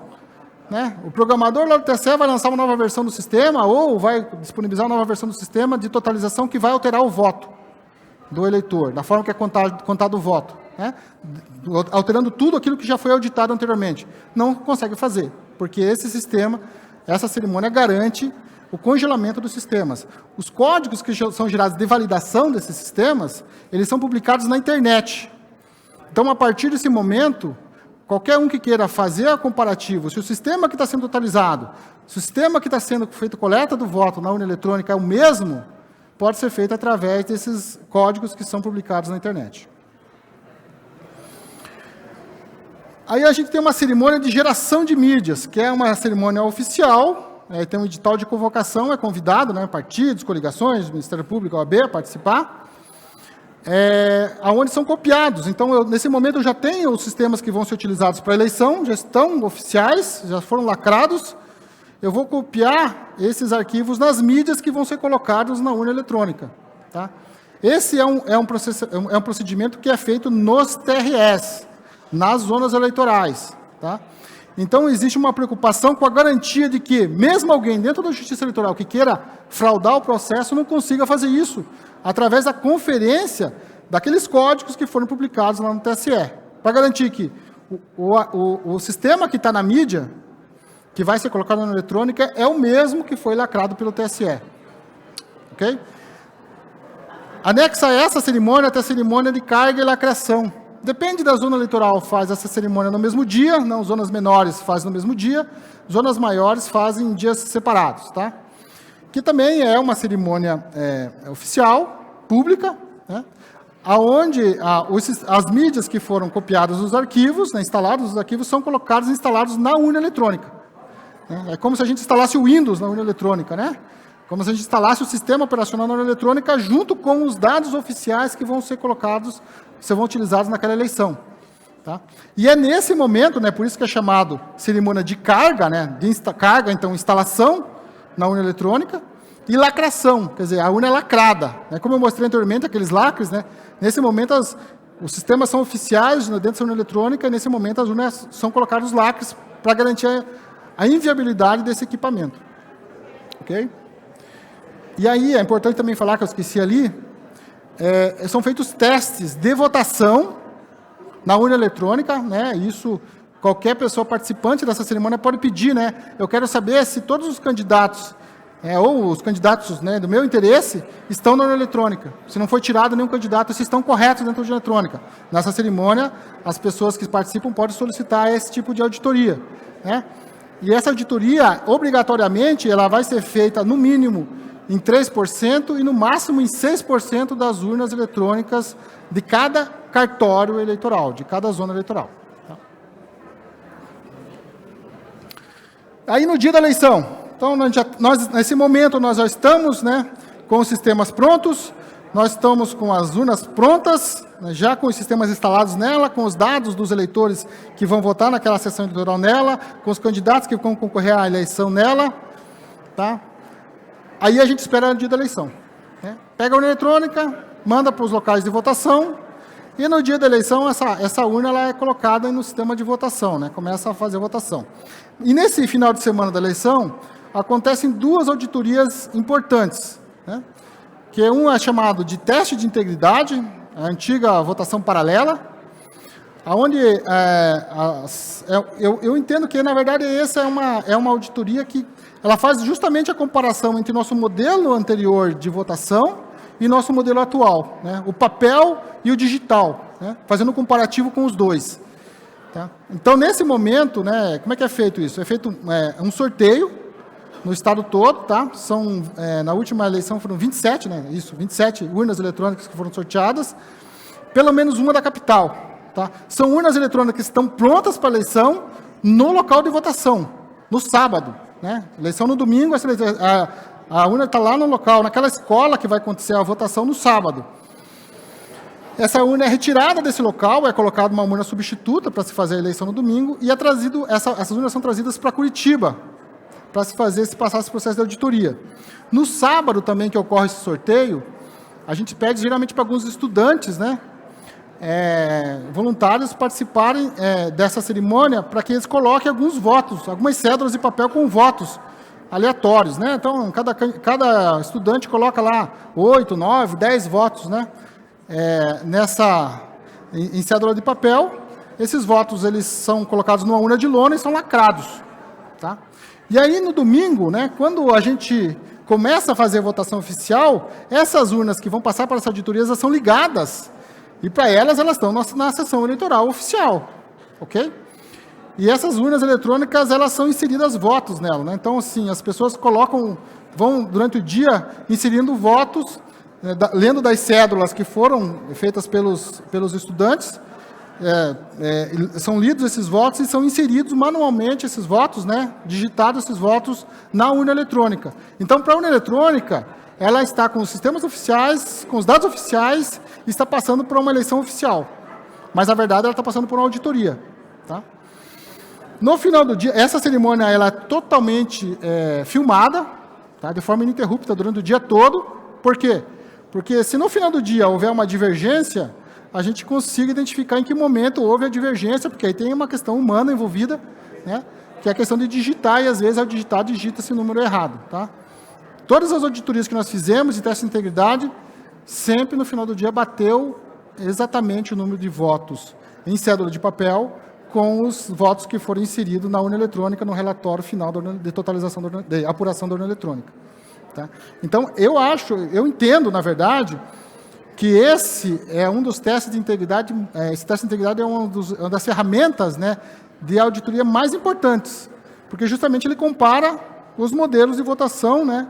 né, o programador lá do TSE vai lançar uma nova versão do sistema, ou vai disponibilizar uma nova versão do sistema de totalização que vai alterar o voto do eleitor, da forma que é contado o voto, né? Alterando tudo aquilo que já foi auditado anteriormente. Não consegue fazer, porque esse sistema, essa cerimônia garante o congelamento dos sistemas. Os códigos que são gerados de validação desses sistemas, eles são publicados na internet. Então, a partir desse momento, qualquer um que queira fazer a comparativo, se o sistema que está sendo totalizado, se o sistema que está sendo feito coleta do voto na urna eletrônica é o mesmo, pode ser feito através desses códigos que são publicados na internet. Aí a gente tem uma cerimônia de geração de mídias, que é uma cerimônia oficial, tem um edital de convocação, é convidado, né, partidos, coligações, Ministério Público, OAB, a participar, onde são copiados. Então, nesse momento, eu já tenho os sistemas que vão ser utilizados para a eleição, já estão oficiais, já foram lacrados. Eu vou copiar esses arquivos nas mídias que vão ser colocados na urna eletrônica. Tá? Esse é um procedimento que é feito nos TRS, nas zonas eleitorais. Tá? Então, existe uma preocupação com a garantia de que, mesmo alguém dentro da Justiça Eleitoral que queira fraudar o processo, não consiga fazer isso através da conferência daqueles códigos que foram publicados lá no TSE, para garantir que o sistema que está na mídia, que vai ser colocado na urna eletrônica é o mesmo que foi lacrado pelo TSE. Ok? Anexa a essa cerimônia tem a cerimônia de carga e lacração. Depende da zona eleitoral, faz essa cerimônia no mesmo dia, não, zonas menores fazem no mesmo dia, zonas maiores fazem em dias separados, tá? Que também é uma cerimônia oficial, pública, né? Onde as mídias que foram copiadas dos arquivos, né, instalados nos arquivos, são colocados e instalados na urna eletrônica. É como se a gente instalasse o Windows na urna eletrônica, né? Como se a gente instalasse o sistema operacional na urna eletrônica junto com os dados oficiais que vão ser colocados, serão utilizados naquela eleição. Tá? E é nesse momento, né, por isso que é chamado cerimônia de carga, né, carga, então, instalação na urna eletrônica, e lacração, quer dizer, a urna é lacrada. Né, como eu mostrei anteriormente, aqueles lacres, né, nesse momento os sistemas são oficiais dentro da urna eletrônica, e nesse momento as urnas são colocados lacres para garantir a inviabilidade desse equipamento. Ok? E aí, é importante também falar, que eu esqueci ali, são feitos testes de votação na urna eletrônica, né? Isso, qualquer pessoa participante dessa cerimônia pode pedir, né? Eu quero saber se todos os candidatos, ou os candidatos, né, do meu interesse, estão na urna eletrônica. Se não foi tirado nenhum candidato, se estão corretos dentro da urna eletrônica. Nessa cerimônia, as pessoas que participam podem solicitar esse tipo de auditoria, né? E essa auditoria, obrigatoriamente, ela vai ser feita, no mínimo, em 3% e no máximo em 6% das urnas eletrônicas de cada cartório eleitoral, de cada zona eleitoral. Tá? Aí no dia da eleição, então nesse momento nós já estamos, né, com os sistemas prontos, nós estamos com as urnas prontas, né, já com os sistemas instalados nela, com os dados dos eleitores que vão votar naquela sessão eleitoral nela, com os candidatos que vão concorrer à eleição nela, tá? Aí a gente espera no dia da eleição. Né? Pega a urna eletrônica, manda para os locais de votação, e no dia da eleição essa urna ela é colocada no sistema de votação, né? Começa a fazer a votação. E nesse final de semana da eleição, acontecem duas auditorias importantes, né? Que um é chamado de teste de integridade, a antiga votação paralela, onde eu entendo que, na verdade, essa é uma auditoria que ela faz justamente a comparação entre nosso modelo anterior de votação e nosso modelo atual, né? O papel e o digital, né? Fazendo um comparativo com os dois. Tá? Então, nesse momento, né, como é que é feito isso? É feito um sorteio no estado todo, tá? Na última eleição foram 27, né? 27 urnas eletrônicas que foram sorteadas, pelo menos uma da capital. Tá? São urnas eletrônicas que estão prontas para a eleição no local de votação, no sábado. Né? Eleição no domingo, a urna está lá no local, naquela escola que vai acontecer a votação no sábado. Essa urna é retirada desse local, é colocada uma urna substituta para se fazer a eleição no domingo, e essas urnas são trazidas para Curitiba, para passar esse processo de auditoria. No sábado também que ocorre esse sorteio, a gente pede geralmente para alguns estudantes, né, voluntários participarem dessa cerimônia para que eles coloquem alguns votos, algumas cédulas de papel com votos aleatórios, né? Então, cada estudante coloca lá 8, 9, 10 votos, né? Em cédula de papel. Esses votos eles são colocados numa urna de lona e são lacrados. Tá? E aí, no domingo, né, quando a gente começa a fazer a votação oficial, essas urnas que vão passar para essa auditoria, elas são ligadas. E para elas estão na sessão eleitoral oficial, ok? E essas urnas eletrônicas, elas são inseridas votos nela, né? Então, assim, as pessoas vão durante o dia inserindo votos, né, lendo das cédulas que foram feitas pelos estudantes, são lidos esses votos e são inseridos manualmente esses votos, né? Digitados esses votos na urna eletrônica. Então, para a urna eletrônica, ela está com os sistemas oficiais, com os dados oficiais, e está passando por uma eleição oficial. Mas, na verdade, ela está passando por uma auditoria. Tá? No final do dia, essa cerimônia ela é totalmente filmada, tá? De forma ininterrupta durante o dia todo. Por quê? Porque se no final do dia houver uma divergência, a gente consiga identificar em que momento houve a divergência, porque aí tem uma questão humana envolvida, né? Que é a questão de digitar, e às vezes ao digitar digita esse número errado. Tá? Todas as auditorias que nós fizemos de teste de integridade, sempre no final do dia bateu exatamente o número de votos em cédula de papel com os votos que foram inseridos na urna eletrônica no relatório final de totalização, de apuração da urna eletrônica. Tá? Então, eu entendo, na verdade, que esse é um dos testes de integridade, esse teste de integridade é uma das ferramentas, né, de auditoria mais importantes, porque justamente ele compara os modelos de votação, né,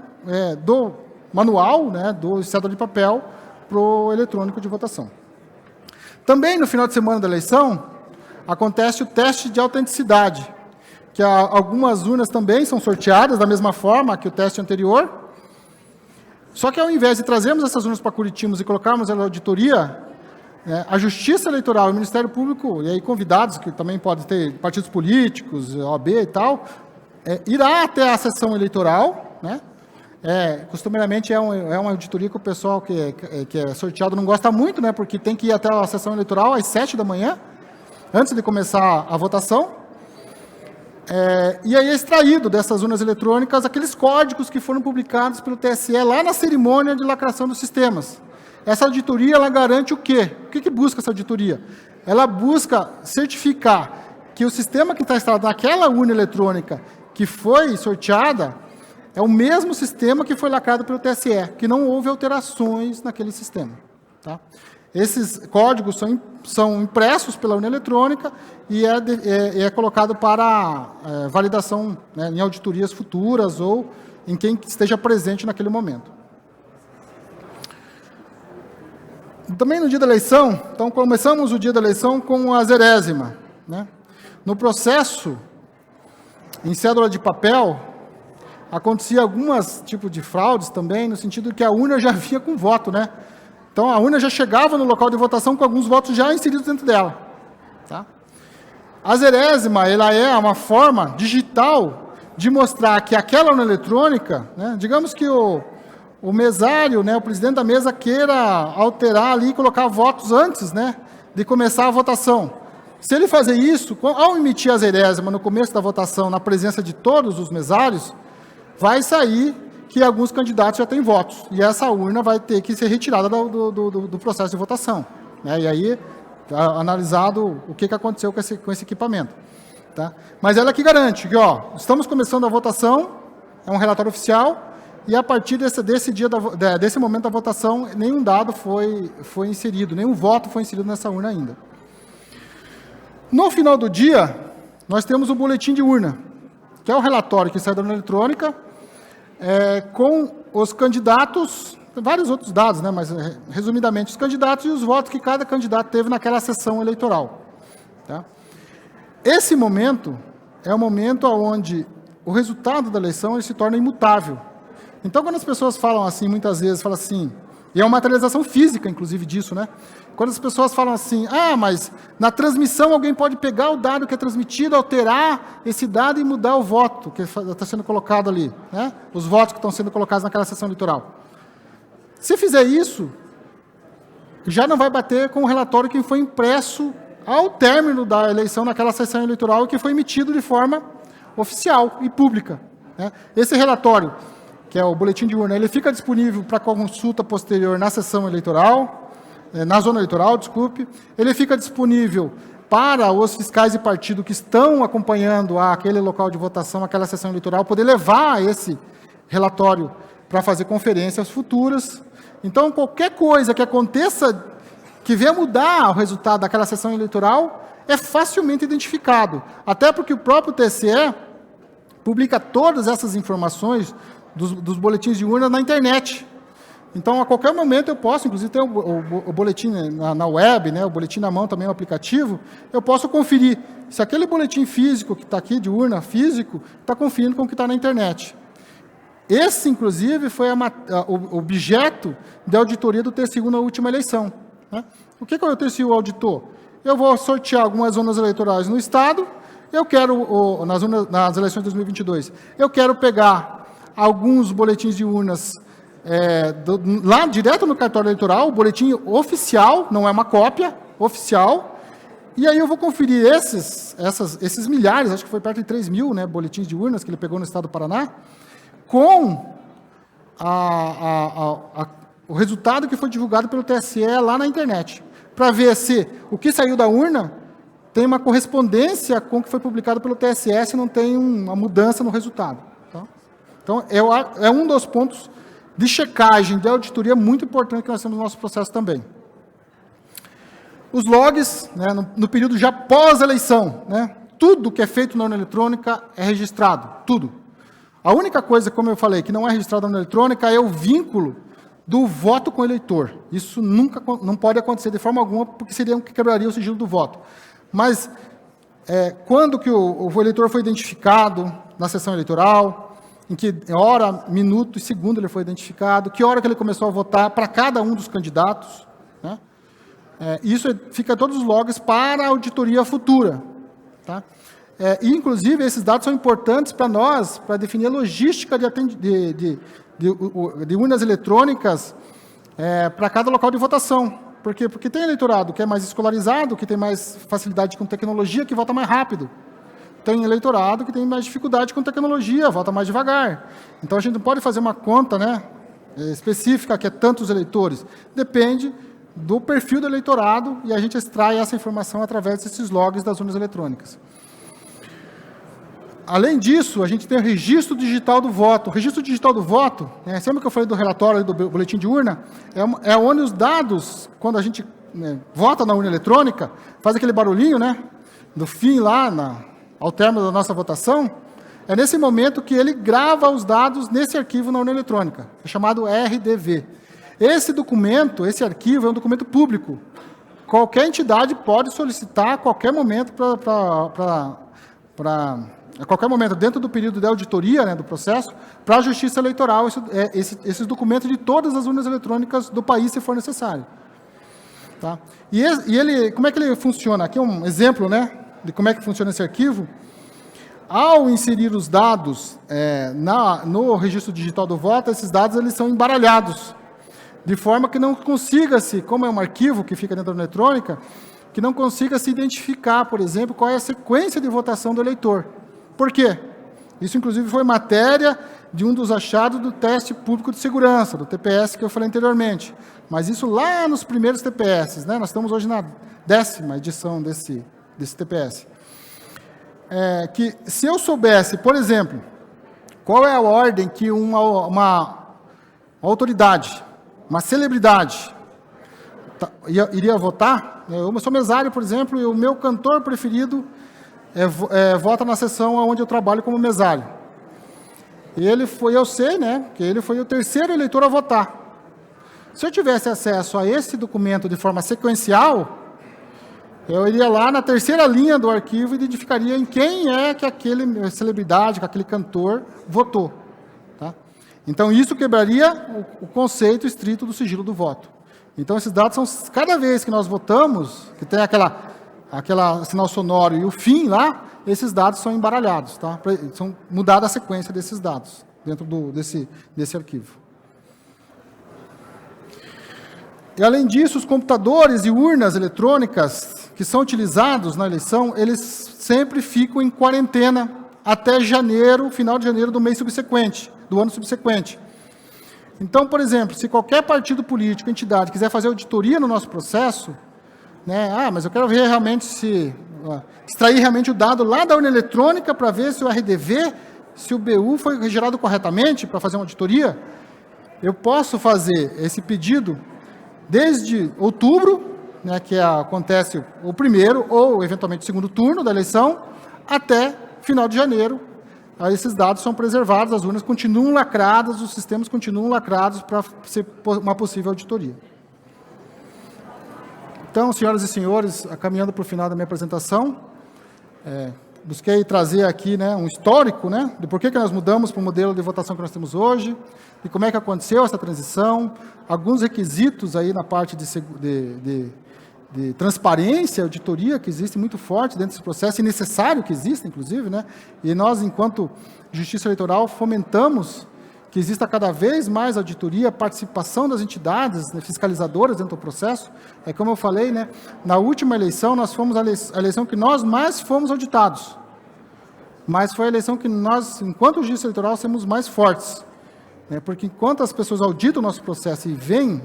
do manual, né, do cédula de papel, para o eletrônico de votação. Também, no final de semana da eleição, acontece o teste de autenticidade, que algumas urnas também são sorteadas da mesma forma que o teste anterior, só que ao invés de trazermos essas urnas para Curitiba e colocarmos ela na auditoria, a Justiça Eleitoral e o Ministério Público, e aí convidados, que também podem ter partidos políticos, OAB e tal, irá até a sessão eleitoral, né? Costumeiramente é uma auditoria que o pessoal que é sorteado não gosta muito, né? Porque tem que ir até a sessão eleitoral às 7 da manhã, antes de começar a votação. E aí é extraído dessas urnas eletrônicas aqueles códigos que foram publicados pelo TSE lá na cerimônia de lacração dos sistemas. Essa auditoria, ela garante o quê? O que busca essa auditoria? Ela busca certificar que o sistema que está instalado naquela urna eletrônica que foi sorteada é o mesmo sistema que foi lacrado pelo TSE, que não houve alterações naquele sistema. Tá? Esses códigos são impressos pela urna eletrônica e é colocado para validação, né, em auditorias futuras ou em quem esteja presente naquele momento. Também no dia da eleição, então começamos o dia da eleição com a zerésima, né? No processo, em cédula de papel, acontecia alguns tipos de fraudes também, no sentido que a urna já vinha com voto, né? Então, a urna já chegava no local de votação com alguns votos já inseridos dentro dela. Tá? A zerésima, ela é uma forma digital de mostrar que aquela urna eletrônica, né, digamos que o mesário, né, o presidente da mesa queira alterar ali e colocar votos antes, né, de começar a votação. Se ele fazer isso, ao emitir a zerésima no começo da votação, na presença de todos os mesários, vai sair que alguns candidatos já têm votos, e essa urna vai ter que ser retirada do processo de votação. Né? E aí, analisado o que aconteceu com esse equipamento. Tá? Mas ela que garante que, estamos começando a votação, é um relatório oficial, e a partir desse momento da votação, nenhum dado foi inserido, nenhum voto foi inserido nessa urna ainda. No final do dia, nós temos o boletim de urna, que é o relatório que sai da urna eletrônica, com os candidatos, vários outros dados, né, mas resumidamente os candidatos e os votos que cada candidato teve naquela sessão eleitoral. Tá? Esse momento é o momento onde o resultado da eleição ele se torna imutável. Então, quando as pessoas falam assim, muitas vezes, falam assim, e é uma materialização física, inclusive, disso, né? Quando as pessoas falam assim, mas na transmissão alguém pode pegar o dado que é transmitido, alterar esse dado e mudar o voto que está sendo colocado ali, né? Os votos que estão sendo colocados naquela sessão eleitoral. Se fizer isso, já não vai bater com o relatório que foi impresso ao término da eleição naquela sessão eleitoral e que foi emitido de forma oficial e pública. Né? Esse relatório, que é o boletim de urna, ele fica disponível para consulta posterior na sessão eleitoral, na zona eleitoral, desculpe. Ele fica disponível para os fiscais de partido que estão acompanhando aquele local de votação, aquela sessão eleitoral, poder levar esse relatório para fazer conferências futuras. Então, qualquer coisa que aconteça, que venha mudar o resultado daquela sessão eleitoral, é facilmente identificado. Até porque o próprio TSE publica todas essas informações dos boletins de urna na internet. Então, a qualquer momento eu posso, inclusive tem o boletim na web, né, o boletim na mão também, o aplicativo, eu posso conferir se aquele boletim físico que está aqui, de urna físico, está conferindo com o que está na internet. Esse, inclusive, foi o objeto da auditoria do TCU na última eleição. Né? O que o TCU auditou? Eu vou sortear algumas zonas eleitorais no Estado, eu quero, nas eleições de 2022, eu quero pegar alguns boletins de urnas lá direto no cartório eleitoral, o boletim oficial, não é uma cópia, oficial, e aí eu vou conferir esses milhares, acho que foi perto de 3 mil, né, boletins de urnas que ele pegou no estado do Paraná, com o resultado que foi divulgado pelo TSE lá na internet, para ver se o que saiu da urna tem uma correspondência com o que foi publicado pelo TSS, não tem uma mudança no resultado. Tá? Então, é um dos pontos de checagem, de auditoria muito importante que nós temos no nosso processo também. Os logs, né, no período já pós-eleição, né, tudo que é feito na urna eletrônica é registrado, tudo. A única coisa, como eu falei, que não é registrada na urna eletrônica é o vínculo do voto com o eleitor. Isso não pode acontecer de forma alguma, porque seria o que quebraria o sigilo do voto. Mas, quando que o eleitor foi identificado na sessão eleitoral, em que hora, minuto e segundo ele foi identificado, que hora que ele começou a votar para cada um dos candidatos, né? Isso fica todos os logs para a auditoria futura. Tá? E, inclusive, esses dados são importantes para nós, para definir a logística de urnas eletrônicas para cada local de votação. Por quê? Porque tem eleitorado que é mais escolarizado, que tem mais facilidade com tecnologia, que vota mais rápido. Tem eleitorado que tem mais dificuldade com tecnologia, vota mais devagar. Então, a gente não pode fazer uma conta, né, específica, que é tantos eleitores. Depende do perfil do eleitorado e a gente extrai essa informação através desses logs das urnas eletrônicas. Além disso, a gente tem o registro digital do voto. O registro digital do voto, sempre que eu falei do relatório do boletim de urna, é onde os dados, quando a gente vota na urna eletrônica, faz aquele barulhinho, né, do fim lá, ao término da nossa votação, é nesse momento que ele grava os dados nesse arquivo na urna eletrônica, é chamado RDV. Esse documento, esse arquivo é um documento público. Qualquer entidade pode solicitar a qualquer momento a qualquer momento, dentro do período de auditoria, né, do processo, para a Justiça Eleitoral, esses documentos de todas as urnas eletrônicas do país, se for necessário. Tá? E ele, como é que ele funciona? Aqui é um exemplo, né, de como é que funciona esse arquivo. Ao inserir os dados no registro digital do voto, esses dados eles são embaralhados, de forma que não consiga-se, como é um arquivo que fica dentro da eletrônica, que não consiga se identificar, por exemplo, qual é a sequência de votação do eleitor. Por quê? Isso, inclusive, foi matéria de um dos achados do teste público de segurança, do TPS, que eu falei anteriormente. Mas isso lá nos primeiros TPS, né? Nós estamos hoje na 10ª edição desse TPS. Que se eu soubesse, por exemplo, qual é a ordem que uma autoridade, uma celebridade, iria votar, eu sou mesário, por exemplo, e o meu cantor preferido vota na sessão onde eu trabalho como mesário. Eu sei, né, que ele foi o terceiro eleitor a votar. Se eu tivesse acesso a esse documento de forma sequencial, eu iria lá na terceira linha do arquivo e identificaria em quem é que aquele celebridade, que aquele cantor votou. Tá? Então, isso quebraria o conceito estrito do sigilo do voto. Então, esses dados são, cada vez que nós votamos, que tem aquela sinal sonoro e o fim lá, esses dados são embaralhados, tá? São mudada a sequência desses dados dentro desse arquivo. E, além disso, os computadores e urnas eletrônicas que são utilizados na eleição, eles sempre ficam em quarentena até janeiro, final de janeiro do mês subsequente, do ano subsequente. Então, por exemplo, se qualquer partido político, entidade, quiser fazer auditoria no nosso processo, né, mas eu quero ver realmente extrair realmente o dado lá da urna eletrônica para ver se o RDV, se o BU foi gerado corretamente para fazer uma auditoria, eu posso fazer esse pedido desde outubro, né, que acontece o primeiro ou eventualmente o segundo turno da eleição, até final de janeiro. Aí esses dados são preservados, as urnas continuam lacradas, os sistemas continuam lacrados para ser uma possível auditoria. Então, senhoras e senhores, caminhando para o final da minha apresentação, busquei trazer aqui, né, um histórico, né, de por que nós mudamos para o modelo de votação que nós temos hoje, e como é que aconteceu essa transição, alguns requisitos aí na parte de transparência, auditoria, que existe muito forte dentro desse processo, e necessário que exista, inclusive, né, e nós, enquanto Justiça Eleitoral, fomentamos que exista cada vez mais auditoria, participação das entidades, né, fiscalizadoras dentro do processo. Como eu falei, né, na última eleição, nós fomos a eleição que nós mais fomos auditados. Mas foi a eleição que nós, enquanto Justiça Eleitoral, somos mais fortes. Né, porque enquanto as pessoas auditam o nosso processo e veem,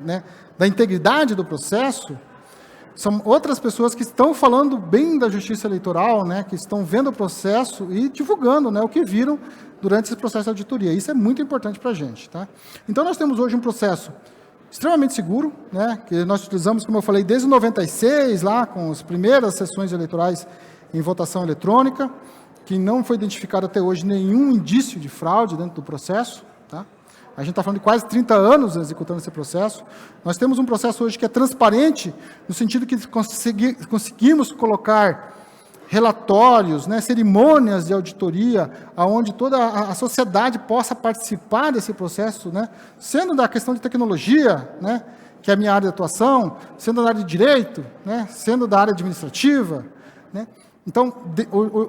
né, da integridade do processo, são outras pessoas que estão falando bem da justiça eleitoral, né, que estão vendo o processo e divulgando, né, o que viram durante esse processo de auditoria. Isso é muito importante para a gente. Tá? Então, nós temos hoje um processo extremamente seguro, né, que nós utilizamos, como eu falei, desde 96, lá com as primeiras sessões eleitorais em votação eletrônica, que não foi identificado até hoje nenhum indício de fraude dentro do processo. Tá? A gente está falando de quase 30 anos executando esse processo. Nós temos um processo hoje que é transparente, no sentido que conseguimos colocar relatórios, né, cerimônias de auditoria, onde toda a sociedade possa participar desse processo, né, sendo da questão de tecnologia, né, que é a minha área de atuação, sendo da área de direito, né, sendo da área administrativa. Né. Então,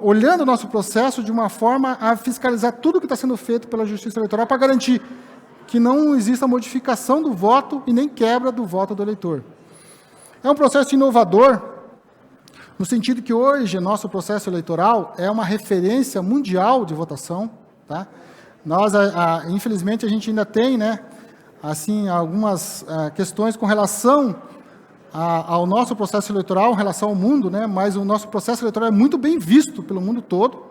olhando o nosso processo de uma forma a fiscalizar tudo que está sendo feito pela Justiça Eleitoral para garantir que não exista modificação do voto e nem quebra do voto do eleitor. É um processo inovador, no sentido que hoje nosso processo eleitoral é uma referência mundial de votação. Tá? Nós, infelizmente, a gente ainda tem, né, assim, algumas questões com relação ao nosso processo eleitoral, em relação ao mundo, né, mas o nosso processo eleitoral é muito bem visto pelo mundo todo.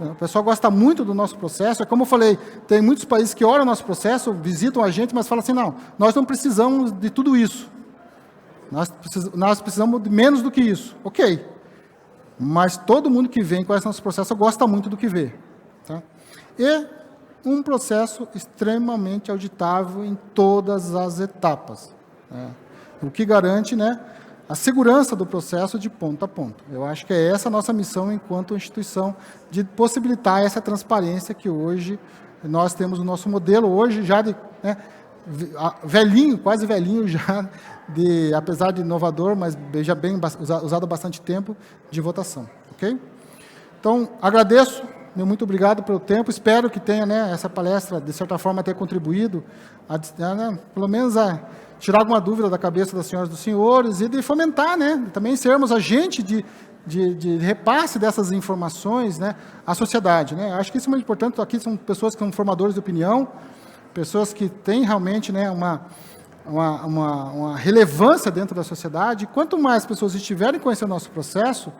O pessoal gosta muito do nosso processo. É como eu falei, tem muitos países que olham o nosso processo, visitam a gente, mas falam assim, não, nós não precisamos de tudo isso. Nós precisamos de menos do que isso. Ok. Mas todo mundo que vem com esse nosso processo gosta muito do que vê. Tá? E um processo extremamente auditável em todas as etapas. Né? O que garante, né, a segurança do processo de ponta a ponta. Eu acho que é essa a nossa missão enquanto instituição, de possibilitar essa transparência que hoje nós temos no nosso modelo, hoje já de... Né, velhinho, quase velhinho já, apesar de inovador, mas já bem usado há bastante tempo, de votação. Ok? Então, agradeço, muito obrigado pelo tempo, espero que tenha, né, essa palestra, de certa forma, ter contribuído, né, pelo menos a tirar alguma dúvida da cabeça das senhoras e dos senhores, e de fomentar, né, também sermos agente de repasse dessas informações, né, à sociedade. Né? Acho que isso é muito importante, aqui são pessoas que são formadores de opinião, pessoas que têm realmente, né, uma relevância dentro da sociedade. Quanto mais pessoas estiverem conhecendo o nosso processo,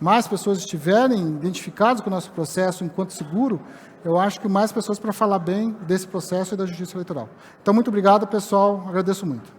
mais pessoas estiverem identificadas com o nosso processo enquanto seguro, eu acho que mais pessoas para falar bem desse processo e da justiça eleitoral. Então, muito obrigado, pessoal. Agradeço muito.